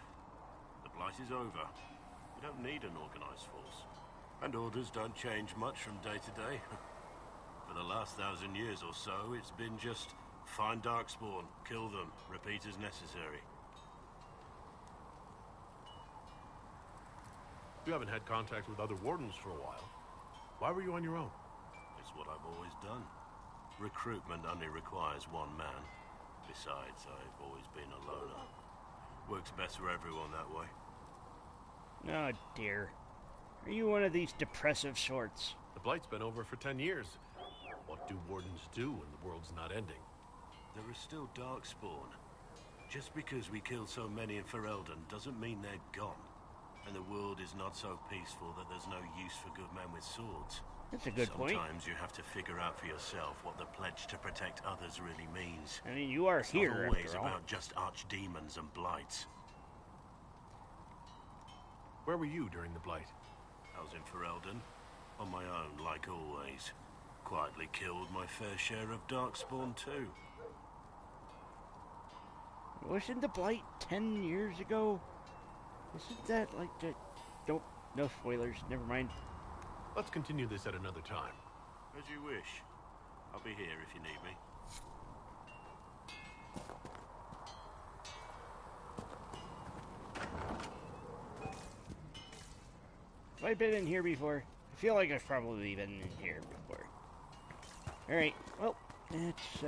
Speaker 15: The Blight is over. We don't need an organized force. And orders don't change much from day to day. For the last 1,000 years or so, it's been just find Darkspawn, kill them, repeat as necessary.
Speaker 2: You haven't had contact with other Wardens for a while. Why were you on your own?
Speaker 15: It's what I've always done. Recruitment only requires one man. Besides, I've always been a loner. Works best for everyone that way.
Speaker 1: Oh dear. Are you one of these depressive sorts?
Speaker 2: The Blight's been over for 10 years. What do Wardens do when the world's not ending?
Speaker 15: There is still Darkspawn. Just because we killed so many in Ferelden doesn't mean they're gone. And the world is not so peaceful that there's no use for good men with swords.
Speaker 1: That's a good point.
Speaker 15: Sometimes you have to figure out for yourself what the pledge to protect others really means.
Speaker 1: I mean, you are
Speaker 15: it's
Speaker 1: here,
Speaker 15: not always
Speaker 1: after all.
Speaker 15: about just archdemons and blights.
Speaker 2: Where were you during the Blight?
Speaker 15: I was in Ferelden, on my own, like always. Quietly killed my fair share of Darkspawn too.
Speaker 1: Wasn't the Blight 10 years ago? Isn't that like the... Nope, no spoilers, never mind.
Speaker 2: Let's continue this at another time.
Speaker 15: As you wish. I'll be here if you need me.
Speaker 1: Have I been in here before? I feel like I've probably been in here before. Alright, well, it's,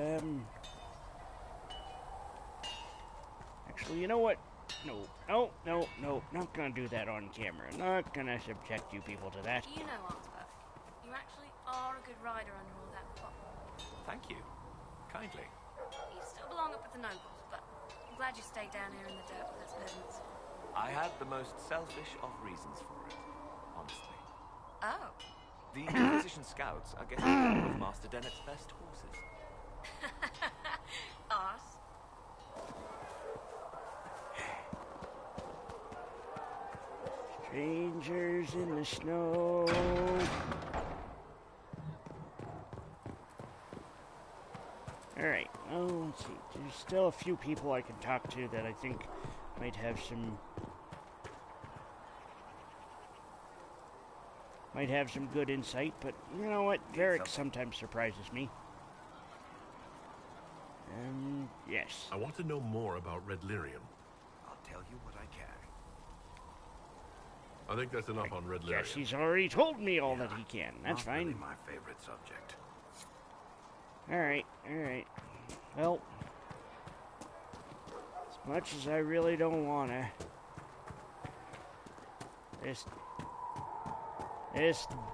Speaker 1: actually, you know what? No, not gonna do that on camera. Not gonna subject you people to that.
Speaker 3: You know, Arthur, you actually are a good rider under all that fog.
Speaker 13: Thank you. Kindly.
Speaker 3: You still belong up with the nobles, but I'm glad you stayed down here in the dirt with us peasants.
Speaker 13: I had the most selfish of reasons for it, honestly.
Speaker 3: Oh.
Speaker 13: The Inquisition scouts are getting one of Master Dennett's best horses.
Speaker 3: Us?
Speaker 1: Strangers in the snow. Alright, well, let's see. There's still a few people I can talk to that I think might have some good insight, but you know what? Varric sometimes surprises me. Yes.
Speaker 2: I want to know more about Red Lyrium.
Speaker 4: I'll tell you what I can.
Speaker 2: I think that's enough on Red Lyrium.
Speaker 1: Yes, he's already told me all that he can. That's
Speaker 4: Not
Speaker 1: fine.
Speaker 4: really my favorite subject.
Speaker 1: Alright. Well, as much as I really don't wanna, this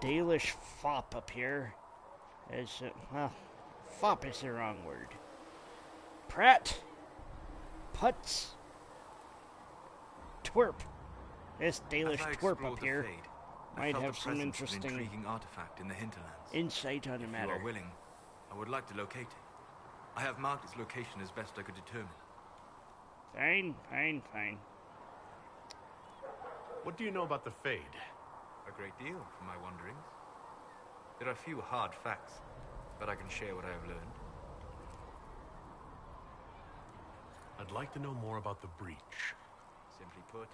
Speaker 1: Dalish fop up here is, well, fop is the wrong word. Putz, twerp. This Dalish twerp up here might have some interesting
Speaker 16: intriguing artifact in the hinterlands.
Speaker 1: insight on the
Speaker 16: If
Speaker 1: matter.
Speaker 16: you are willing, I would like to locate it. I have marked its location as best I could determine.
Speaker 1: Fine.
Speaker 2: What do you know about the Fade?
Speaker 16: A great deal from my wanderings. There are few hard facts, but I can share what I have learned.
Speaker 2: I'd like to know more about the Breach.
Speaker 16: Simply put,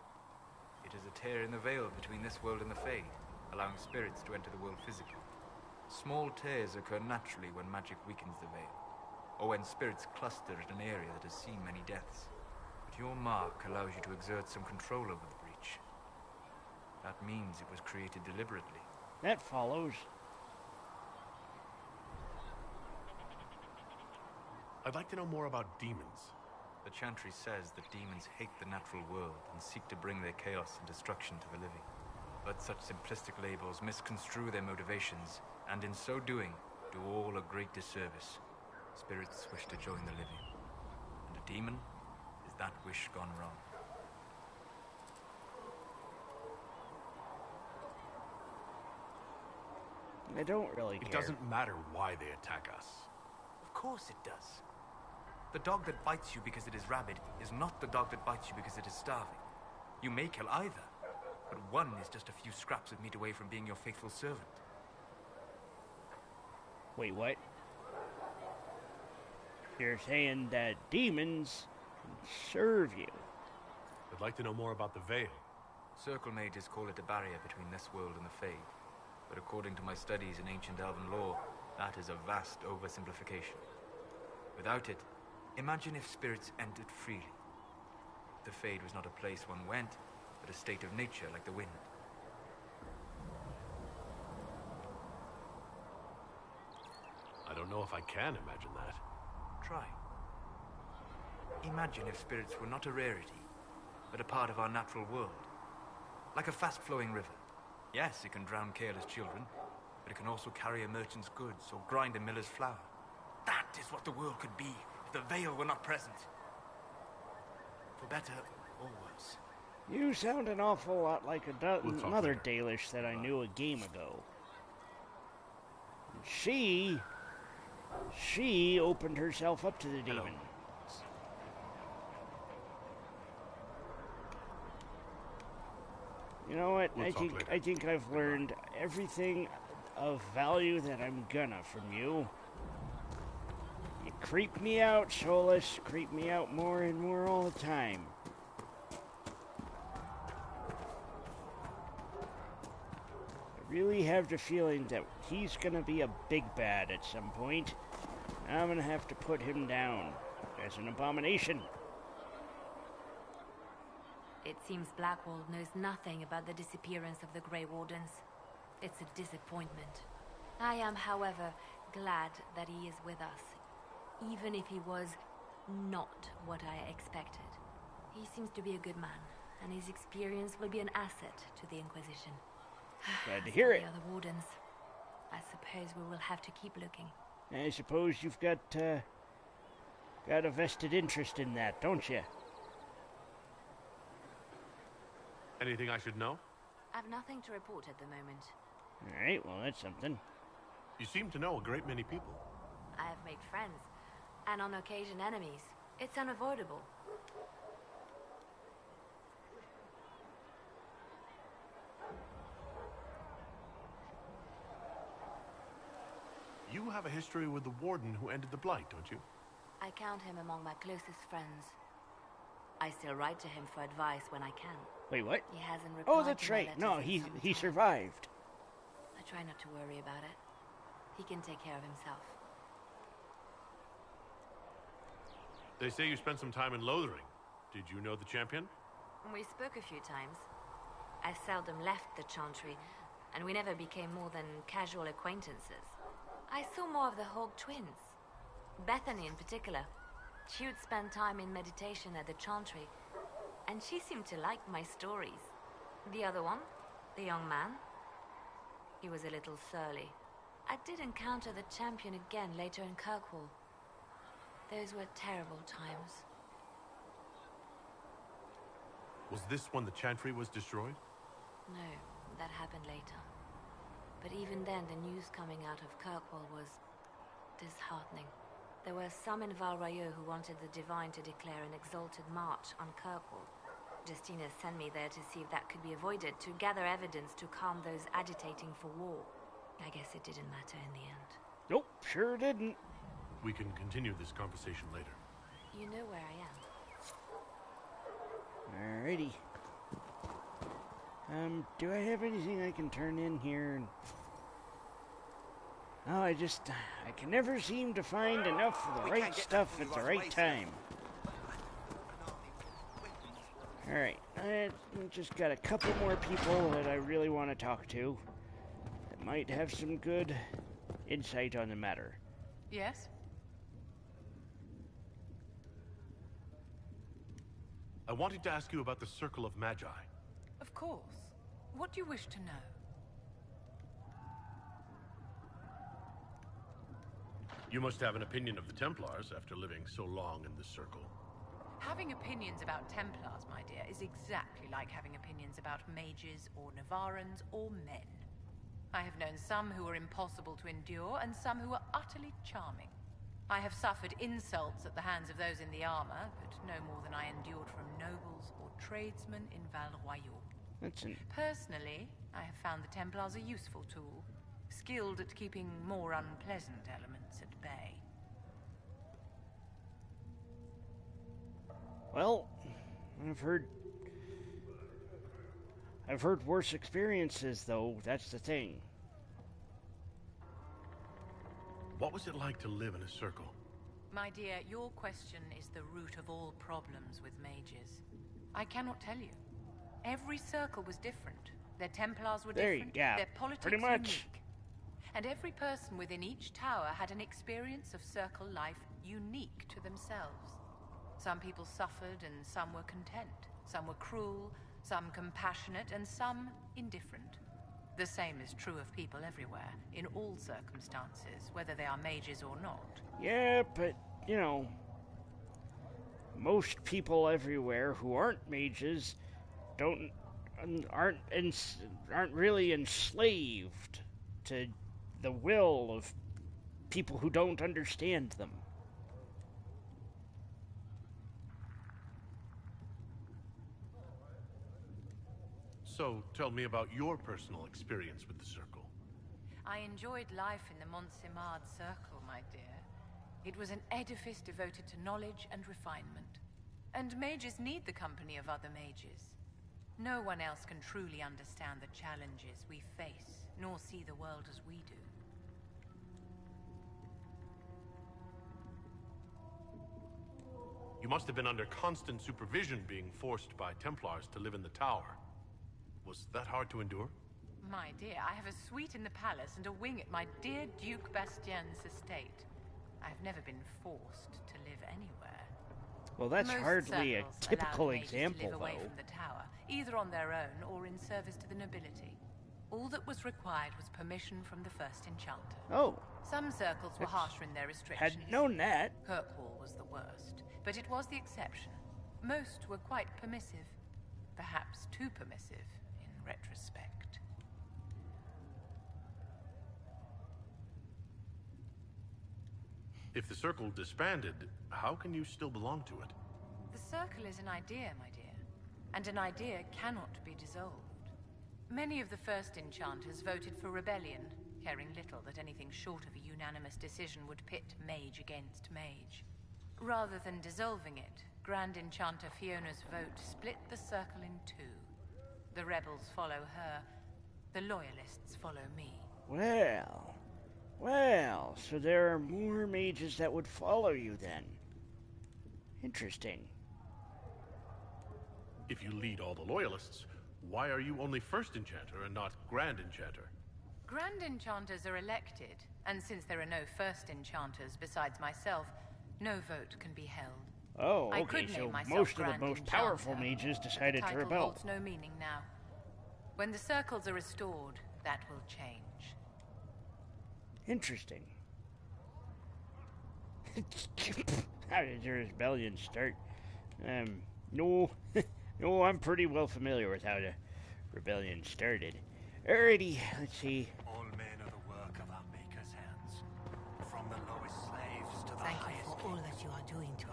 Speaker 16: it is a tear in the veil between this world and the Fade, allowing spirits to enter the world physically. Small tears occur naturally when magic weakens the veil, or when spirits cluster at an area that has seen many deaths. But your mark allows you to exert some control over the Breach. That means it was created deliberately.
Speaker 1: That follows.
Speaker 2: I'd like to know more about demons.
Speaker 16: The Chantry says that demons hate the natural world and seek to bring their chaos and destruction to the living. But such simplistic labels misconstrue their motivations, and in so doing, do all a great disservice. Spirits wish to join the living, and a demon is that wish gone wrong.
Speaker 1: I don't really care.
Speaker 2: It doesn't matter why they attack us.
Speaker 13: Of course it does.
Speaker 16: The dog that bites you because it is rabid is not the dog that bites you because it is starving. You may kill either, but one is just a few scraps of meat away from being your faithful servant.
Speaker 1: Wait, what? You're saying that demons can serve you?
Speaker 2: I'd like to know more about the Veil.
Speaker 16: Circle mages call it a barrier between this world and the Fade. But according to my studies in ancient elven lore, that is a vast oversimplification. Without it, imagine if spirits entered freely. The Fade was not a place one went, but a state of nature like the wind.
Speaker 2: I don't know if I can imagine that.
Speaker 16: Try. Imagine if spirits were not a rarity, but a part of our natural world. Like a fast-flowing river. Yes, it can drown careless children, but it can also carry a merchant's goods or grind a miller's flour. That is what the world could be if the Veil were not present. For better or worse.
Speaker 1: You sound an awful lot like another
Speaker 2: later.
Speaker 1: Dalish that I knew a game ago. She opened herself up to the demon. You know what? I think I've learned everything of value that I'm gonna from you. You creep me out, Solus. Creep me out more and more all the time. I really have the feeling that he's gonna be a big bad at some point. I'm gonna have to put him down as an abomination.
Speaker 8: It seems Blackwall knows nothing about the disappearance of the Grey Wardens. It's a disappointment. I am, however, glad that he is with us, even if he was not what I expected. He seems to be a good man, and his experience will be an asset to the Inquisition.
Speaker 1: Glad to hear it.
Speaker 8: The other Wardens. I suppose we will have to keep looking.
Speaker 1: I suppose you've got a vested interest in that, don't you?
Speaker 2: Anything I should know?
Speaker 8: I've nothing to report at the moment.
Speaker 1: Alright, well that's something.
Speaker 2: You seem to know a great many people.
Speaker 8: I have made friends, and on occasion enemies. It's unavoidable.
Speaker 2: You have a history with the Warden who ended the Blight, don't you?
Speaker 8: I count him among my closest friends. I still write to him for advice when I can.
Speaker 1: Wait, what?
Speaker 8: He hasn't replied.
Speaker 1: Oh, that's right. No, he survived.
Speaker 8: I try not to worry about it. He can take care of himself.
Speaker 2: They say you spent some time in Lothering. Did you know the champion?
Speaker 8: We spoke a few times. I seldom left the Chantry, and we never became more than casual acquaintances. I saw more of the Hog twins. Bethany in particular. She would spend time in meditation at the Chantry, and she seemed to like my stories. The other one, the young man, he was a little surly. I did encounter the champion again later in Kirkwall. Those were terrible times.
Speaker 2: Was this when the Chantry was destroyed?
Speaker 8: No, that happened later. But even then, the news coming out of Kirkwall was disheartening. There were some in Val Rayo who wanted the Divine to declare an exalted march on Kirkwall. Justina sent me there to see if that could be avoided, to gather evidence to calm those agitating for war. I guess it didn't matter in the end.
Speaker 1: Nope, sure didn't.
Speaker 2: We can continue this conversation later.
Speaker 8: You know where I am.
Speaker 1: Alrighty. Do I have anything I can turn in here? Oh, I can never seem to find enough of the right stuff at the right time. Alright, I just got a couple more people that I really want to talk to that might have some good insight on the matter.
Speaker 14: Yes?
Speaker 2: I wanted to ask you about the Circle of Magi.
Speaker 14: Of course. What do you wish to know?
Speaker 2: You must have an opinion of the Templars after living so long in the Circle.
Speaker 14: Having opinions about Templars, my dear, is exactly like having opinions about mages or Navarrans or men. I have known some who were impossible to endure and some who were utterly charming.
Speaker 6: I have suffered insults at the hands of those in the armor, but no more than I endured from nobles or tradesmen in Val Royal. Personally, I have found the Templars a useful tool, skilled at keeping more unpleasant elements at bay.
Speaker 1: Well, I've heard worse experiences, though. That's the thing.
Speaker 2: What was it like to live in a circle?
Speaker 6: My dear, your question is the root of all problems with mages. I cannot tell you. Every circle was different. Their Templars were different. Their politics
Speaker 1: pretty much.
Speaker 6: unique. And every person within each tower had an experience of circle life unique to themselves. Some people suffered and some were content. Some were cruel, some compassionate, and some indifferent. The same is true of people everywhere, in all circumstances, whether they are mages or not.
Speaker 1: Yeah, but, you know, most people everywhere who aren't mages aren't really enslaved to the will of people who don't understand them.
Speaker 2: So, tell me about your personal experience with the Circle.
Speaker 6: I enjoyed life in the Montsimard Circle, my dear. It was an edifice devoted to knowledge and refinement. And mages need the company of other mages. No one else can truly understand the challenges we face, nor see the world as we do.
Speaker 2: You must have been under constant supervision, being forced by Templars to live in the tower. Was that hard to endure?
Speaker 6: My dear, I have a suite in the palace and a wing at my dear Duke Bastien's estate. I have never been forced to live anywhere.
Speaker 1: Well, that's
Speaker 6: Most
Speaker 1: hardly a
Speaker 6: circles
Speaker 1: typical
Speaker 6: allowed mages
Speaker 1: example,
Speaker 6: to live away
Speaker 1: though.
Speaker 6: from the tower, either on their own or in service to the nobility. All that was required was permission from the first enchanter.
Speaker 1: Oh.
Speaker 6: Some circles were harsher in their restrictions.
Speaker 1: Hadn't known that.
Speaker 6: Kirkwall was the worst, but it was the exception. Most were quite permissive, perhaps too permissive in retrospect.
Speaker 2: If the Circle disbanded, how can you still belong to it?
Speaker 6: The Circle is an idea, my dear, and an idea cannot be dissolved. Many of the first enchanters voted for rebellion, caring little that anything short of a unanimous decision would pit mage against mage. Rather than dissolving it, Grand Enchanter Fiona's vote split the Circle in two. The rebels follow her, the loyalists follow me.
Speaker 1: Well, so there are more mages that would follow you then. Interesting.
Speaker 2: If you lead all the Loyalists, why are you only First Enchanter and not Grand Enchanter?
Speaker 6: Grand Enchanters are elected, and since there are no First Enchanters besides myself, no vote can be held.
Speaker 1: Oh,
Speaker 6: I
Speaker 1: okay,
Speaker 6: could
Speaker 1: so
Speaker 6: name myself
Speaker 1: most of the
Speaker 6: Grand
Speaker 1: most
Speaker 6: Enchanter,
Speaker 1: powerful mages decided
Speaker 6: the
Speaker 1: to
Speaker 6: title
Speaker 1: rebel.
Speaker 6: holds no meaning now. When the circles are restored, that will change.
Speaker 1: Interesting. How did your rebellion start? No, no, I'm pretty well familiar with how the rebellion started. Alrighty, let's see.
Speaker 17: All men are the work of our Maker's hands. From the lowest slaves to the
Speaker 18: Thank you
Speaker 17: highest
Speaker 18: for all
Speaker 17: kings.
Speaker 18: that you are doing to her.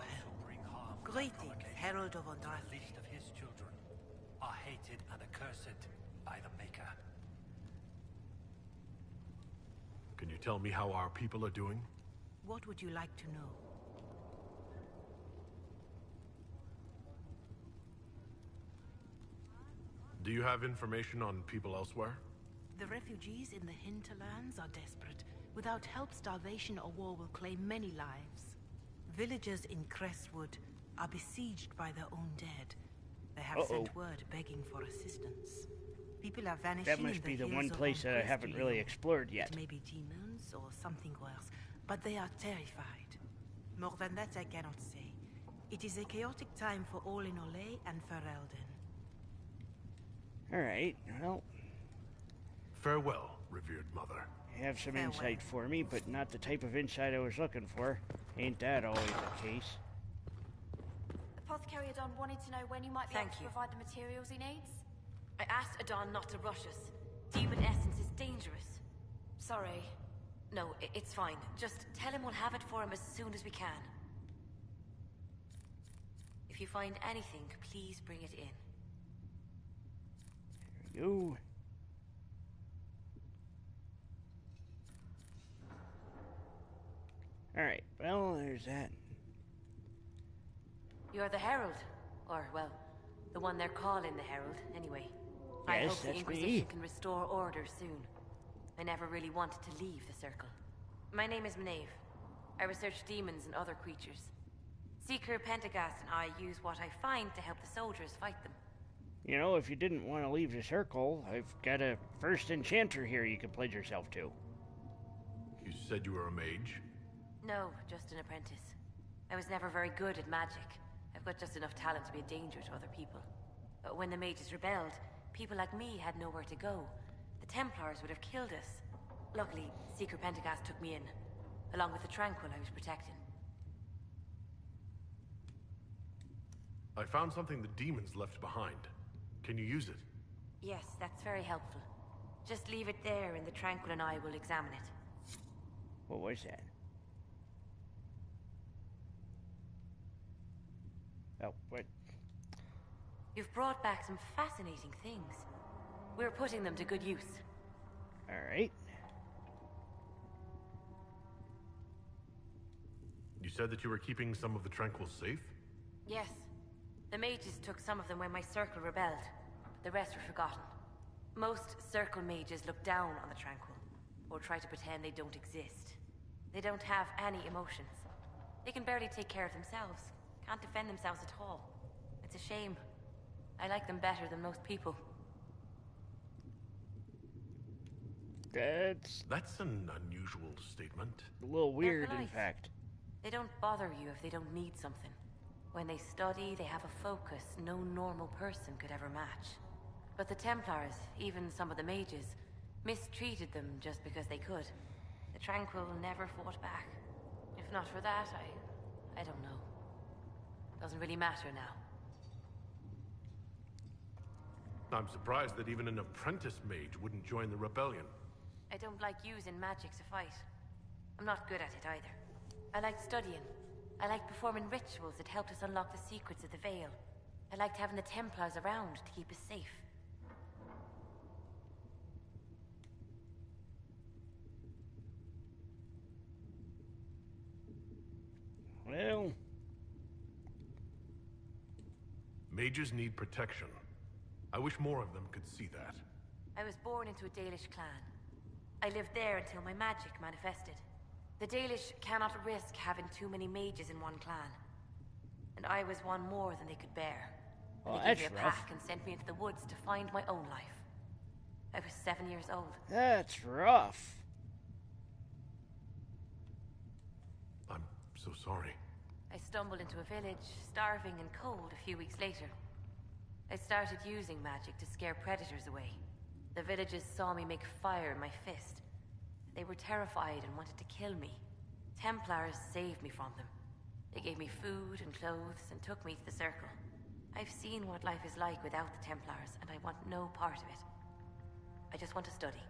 Speaker 18: Greetings, Herald of Andraste.
Speaker 17: Least of his children are hated and accursed by the Maker.
Speaker 2: Can you tell me how our people are doing?
Speaker 18: What would you like to know?
Speaker 2: Do you have information on people elsewhere?
Speaker 18: The refugees in the hinterlands are desperate. Without help, starvation or war will claim many lives. Villagers in Crestwood are besieged by their own dead. They have sent word begging for assistance. People are vanishing.
Speaker 1: That must be the one place that I haven't really explored yet.
Speaker 18: It may be demons or something worse, but they are terrified. More than that, I cannot say. It is a chaotic time for all in Olay and Ferelden.
Speaker 1: Alright, well.
Speaker 2: Farewell, revered mother.
Speaker 1: You have some insight for me, but not the type of insight I was looking for. Ain't that always the case?
Speaker 3: Apothecary Adon wanted to know when you might be able to provide the materials he needs. I asked Adon not to rush us. Demon essence is dangerous. Sorry. No, it's fine. Just tell him we'll have it for him as soon as we can. If you find anything, please bring it in.
Speaker 1: There we go. Alright, well, there's that.
Speaker 3: You're the Herald. Or, well, the one they're calling the Herald, anyway. I
Speaker 1: Yes,
Speaker 3: hope the
Speaker 1: that's
Speaker 3: Inquisition
Speaker 1: me.
Speaker 3: can restore order soon. I never really wanted to leave the Circle. My name is Maeve. I research demons and other creatures. Seeker Pentagast and I use what I find to help the soldiers fight them.
Speaker 1: You know, if you didn't want to leave the Circle, I've got a first enchanter here you can pledge yourself to.
Speaker 2: You said you were a mage?
Speaker 3: No, just an apprentice. I was never very good at magic. I've got just enough talent to be a danger to other people. But when the mages rebelled, people like me had nowhere to go. The Templars would have killed us. Luckily, Seeker Pentagast took me in, along with the Tranquil I was protecting.
Speaker 2: I found something the demons left behind. Can you use it?
Speaker 3: Yes, that's very helpful. Just leave it there and the Tranquil and I will examine it.
Speaker 1: What was that? Oh, what?
Speaker 3: You've brought back some fascinating things. We're putting them to good use.
Speaker 1: Alright.
Speaker 2: You said that you were keeping some of the Tranquils safe?
Speaker 3: Yes. The mages took some of them when my Circle rebelled. The rest were forgotten. Most Circle mages look down on the Tranquil, or try to pretend they don't exist. They don't have any emotions. They can barely take care of themselves. Can't defend themselves at all. It's a shame. I like them better than most people.
Speaker 2: That's an unusual statement.
Speaker 1: A little weird, in
Speaker 3: polite.
Speaker 1: fact.
Speaker 3: They don't bother you if they don't need something. When they study, they have a focus no normal person could ever match. But the Templars, even some of the mages, mistreated them just because they could. The Tranquil never fought back. If not for that, I don't know. Doesn't really matter now.
Speaker 2: I'm surprised that even an apprentice mage wouldn't join the rebellion.
Speaker 3: I don't like using magic to fight. I'm not good at it either. I liked studying. I liked performing rituals that helped us unlock the secrets of the Veil. I liked having the Templars around to keep us safe.
Speaker 1: Well...
Speaker 2: Mages need protection. I wish more of them could see that.
Speaker 3: I was born into a Dalish clan. I lived there until my magic manifested. The Dalish cannot risk having too many mages in one clan. And I was one more than they could bear.
Speaker 1: Well,
Speaker 3: They gave
Speaker 1: that's
Speaker 3: me a
Speaker 1: rough.
Speaker 3: pack and sent me into the woods to find my own life. I was 7 years old.
Speaker 1: That's rough.
Speaker 2: I'm so sorry.
Speaker 3: I stumbled into a village, starving and cold a few weeks later. I started using magic to scare predators away. The villagers saw me make fire in my fist. They were terrified and wanted to kill me. Templars saved me from them. They gave me food and clothes and took me to the Circle. I've seen what life is like without the Templars, and I want no part of it. I just want to study.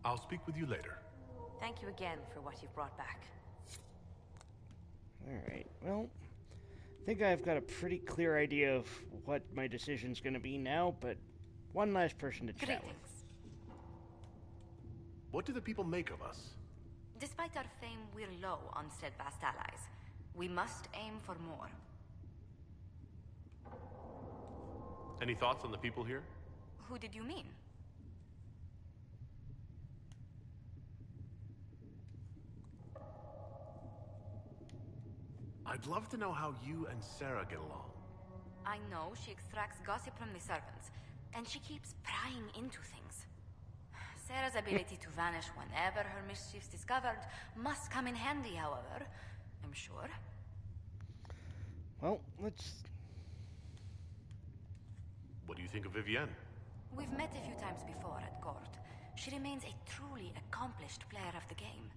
Speaker 2: I'll speak with you later.
Speaker 3: Thank you again for what you've brought back.
Speaker 1: Alright, well... I think I've got a pretty clear idea of what my decision's going to be now, but one last person to chat with.
Speaker 2: What do the people make of us?
Speaker 19: Despite our fame, we're low on steadfast allies. We must aim for more.
Speaker 2: Any thoughts on the people here?
Speaker 19: Who did you mean?
Speaker 2: I'd love to know how you and Sarah get along.
Speaker 19: I know she extracts gossip from the servants, and she keeps prying into things. Sarah's ability to vanish whenever her mischief's discovered must come in handy, however, I'm sure.
Speaker 1: Well, let's...
Speaker 2: What do you think of Vivienne?
Speaker 19: We've met a few times before at court. She remains a truly accomplished player of the game.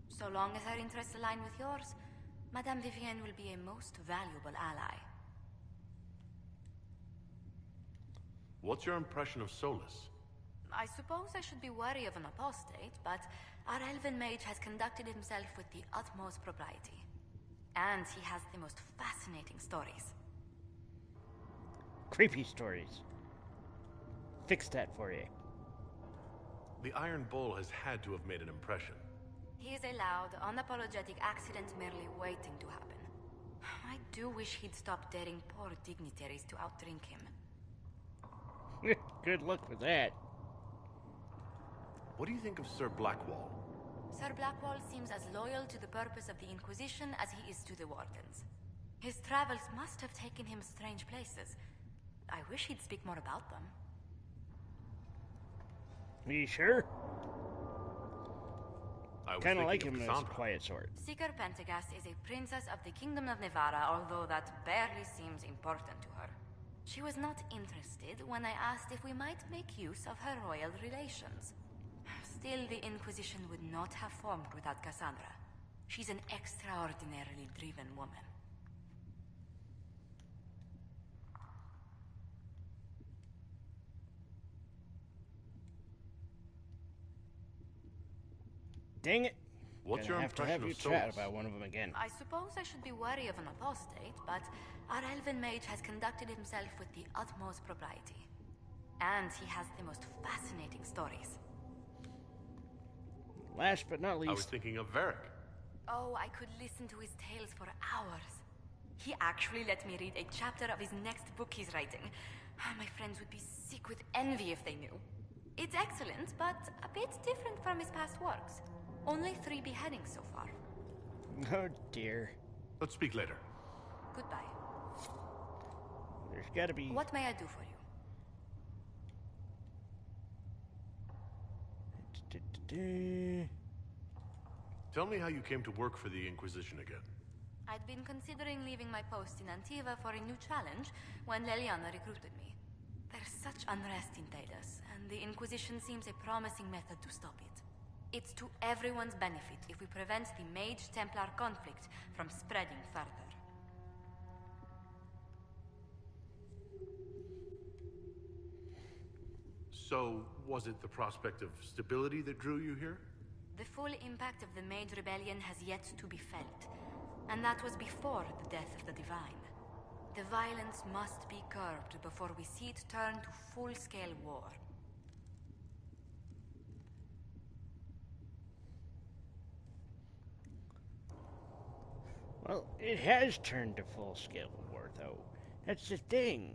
Speaker 19: So long as her interests align with yours, Madame Vivienne will be a most valuable ally.
Speaker 2: What's your impression of Solus?
Speaker 19: I suppose I should be wary of an apostate, but our elven mage has conducted himself with the utmost propriety. And he has the most fascinating stories.
Speaker 1: Creepy stories. Fix that for you.
Speaker 2: The Iron Bull has had to have made an impression.
Speaker 19: He is a loud, unapologetic accident merely waiting to happen. I do wish he'd stop daring poor dignitaries to outdrink him.
Speaker 1: Good luck with that.
Speaker 2: What do you think of Sir Blackwall?
Speaker 19: Sir Blackwall seems as loyal to the purpose of the Inquisition as he is to the Wardens. His travels must have taken him strange places. I wish he'd speak more about them.
Speaker 1: Are you sure?
Speaker 2: I was
Speaker 1: kind of
Speaker 2: thinking
Speaker 1: like
Speaker 2: of
Speaker 1: him as a
Speaker 2: Cassandra.
Speaker 1: quiet sort.
Speaker 19: Seeker Pentagast is a princess of the Kingdom of Nevarra, although that barely seems important to her. She was not interested when I asked if we might make use of her royal relations. Still, the Inquisition would not have formed without Cassandra. She's an extraordinarily driven woman.
Speaker 1: Dang it.
Speaker 2: What's
Speaker 1: Gonna
Speaker 2: your
Speaker 1: have to have
Speaker 2: impression
Speaker 1: you
Speaker 2: of
Speaker 1: chat
Speaker 2: souls?
Speaker 1: about one of them again.
Speaker 19: I suppose I should be wary of an apostate, but our elven mage has conducted himself with the utmost propriety. And he has the most fascinating stories.
Speaker 1: Last but not least...
Speaker 2: I was thinking of Varric.
Speaker 19: Oh, I could listen to his tales for hours. He actually let me read a chapter of his next book he's writing. My friends would be sick with envy if they knew. It's excellent, but a bit different from his past works. Only 3 beheadings so far.
Speaker 1: Oh dear.
Speaker 2: Let's speak later.
Speaker 19: Goodbye.
Speaker 1: There's gotta be...
Speaker 19: What may I do for you?
Speaker 2: Tell me how you came to work for the Inquisition again.
Speaker 19: I'd been considering leaving my post in Antiva for a new challenge when Leliana recruited me. There's such unrest in Thedas, and the Inquisition seems a promising method to stop it. It's to everyone's benefit if we prevent the Mage-Templar conflict from spreading further.
Speaker 2: So, was it the prospect of stability that drew you here?
Speaker 19: The full impact of the Mage Rebellion has yet to be felt, and that was before the death of the Divine. The violence must be curbed before we see it turn to full-scale war.
Speaker 1: Well, it has turned to full-scale war, though. That's the thing.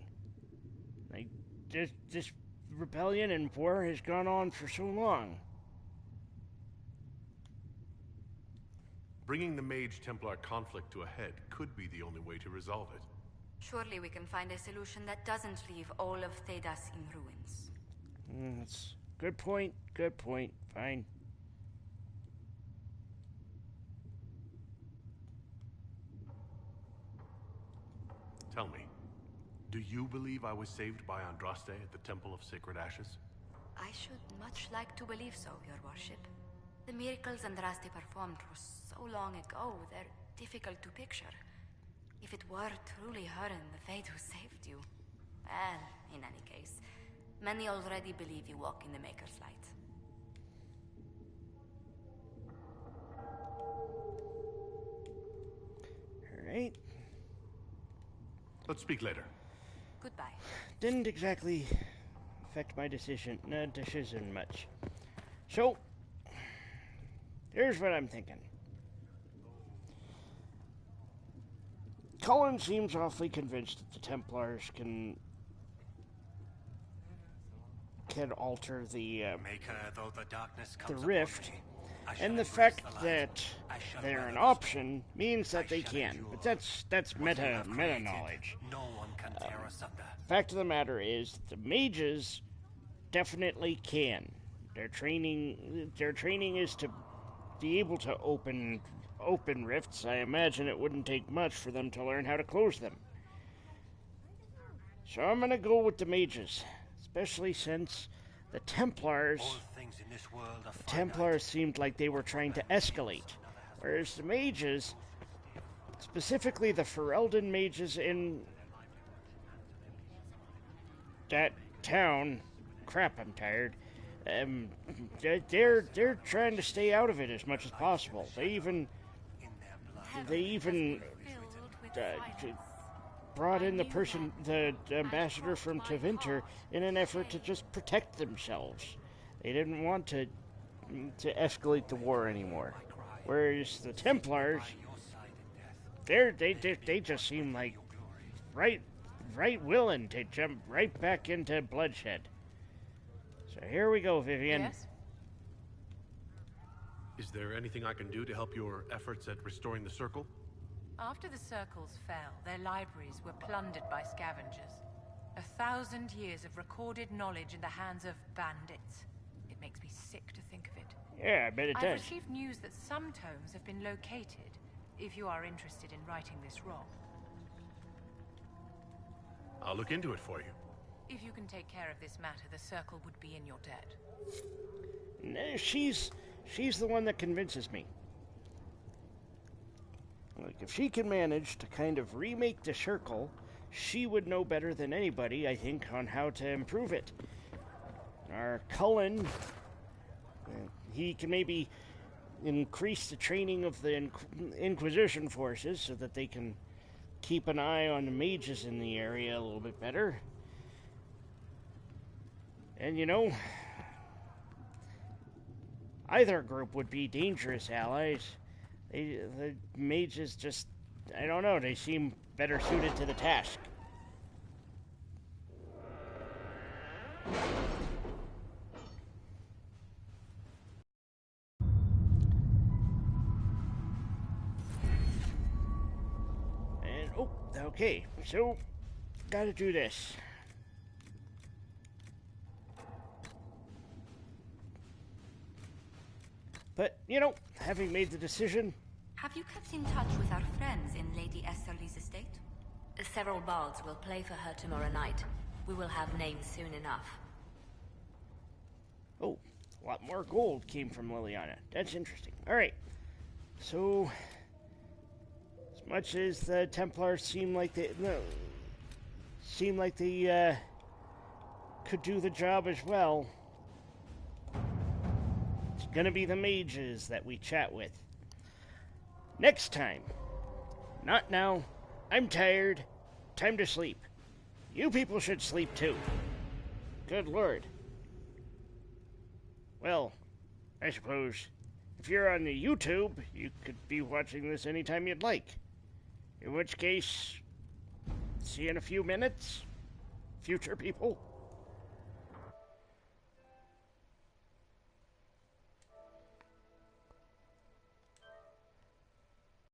Speaker 1: Like, this rebellion and war has gone on for so long.
Speaker 2: Bringing the Mage-Templar conflict to a head could be the only way to resolve it.
Speaker 19: Surely we can find a solution that doesn't leave all of Thedas in ruins.
Speaker 1: That's good point. Good point. Fine.
Speaker 2: Tell me, do you believe I was saved by Andraste at the Temple of Sacred Ashes?
Speaker 19: I should much like to believe so, Your Worship. The miracles Andraste performed were so long ago, they're difficult to picture. If it were truly her and the Fate who saved you... Well, in any case, many already believe you walk in the Maker's light.
Speaker 1: Alright.
Speaker 2: Let's speak later.
Speaker 19: Goodbye.
Speaker 1: Didn't exactly affect my decision much. So, here's what I'm thinking. Cullen seems awfully convinced that the Templars can alter the
Speaker 17: Maker, though the darkness
Speaker 1: the
Speaker 17: comes
Speaker 1: rift,
Speaker 17: upon me, I shall
Speaker 1: and the
Speaker 17: embrace
Speaker 1: fact
Speaker 17: the light.
Speaker 1: that
Speaker 17: I shall
Speaker 1: they're
Speaker 17: weather
Speaker 1: an
Speaker 17: the
Speaker 1: option means that they
Speaker 17: shall
Speaker 1: can.
Speaker 17: endure.
Speaker 1: But that's
Speaker 17: What you
Speaker 1: meta
Speaker 17: have created,
Speaker 1: knowledge.
Speaker 17: No one can tear asunder.
Speaker 1: Fact of the matter is, the mages definitely can. Their training is to be able to open rifts. I imagine it wouldn't take much for them to learn how to close them. So I'm gonna go with the mages, especially since the Templars.
Speaker 17: All things in this world are
Speaker 1: The Templars seemed like they were trying to escalate, whereas the mages, specifically the Ferelden mages in that town, crap, I'm tired, They're trying to stay out of it as much as possible. They even brought in the ambassador from Tevinter in an effort to just protect themselves. They didn't want to escalate the war anymore. Whereas the Templars, they just seem like right willing to jump right back into bloodshed. So here we go, Vivian.
Speaker 6: Yes?
Speaker 2: Is there anything I can do to help your efforts at restoring the Circle?
Speaker 6: After the circles fell, their libraries were plundered by scavengers. 1,000 years of recorded knowledge in the hands of bandits. It makes me sick to think of it.
Speaker 1: Yeah, I bet it does.
Speaker 6: I've received news that some tomes have been located, if you are interested in righting this wrong.
Speaker 2: I'll look into it for you.
Speaker 6: If you can take care of this matter, the Circle would be in your debt.
Speaker 1: No, she's the one that convinces me. Like, if she can manage to kind of remake the Circle, she would know better than anybody, I think, on how to improve it. Our Cullen, he can maybe increase the training of the Inquisition forces so that they can keep an eye on the mages in the area a little bit better. And, you know, either group would be dangerous allies. The mages just, I don't know, they seem better suited to the task. And, oh, okay, so, gotta do this. But, you know, having made the decision...
Speaker 8: Have you kept in touch with our friends in Lady Esterly's estate? Several bards will play for her tomorrow night. We will have names soon enough.
Speaker 1: Oh, a lot more gold came from Liliana. That's interesting. Alright, so... As much as the Templars seem like they... could do the job as well... It's gonna be the mages that we chat with. Next time. Not now. I'm tired. Time to sleep. You people should sleep too. Good lord. Well, I suppose if you're on the YouTube, you could be watching this anytime you'd like. In which case, see you in a few minutes, future people.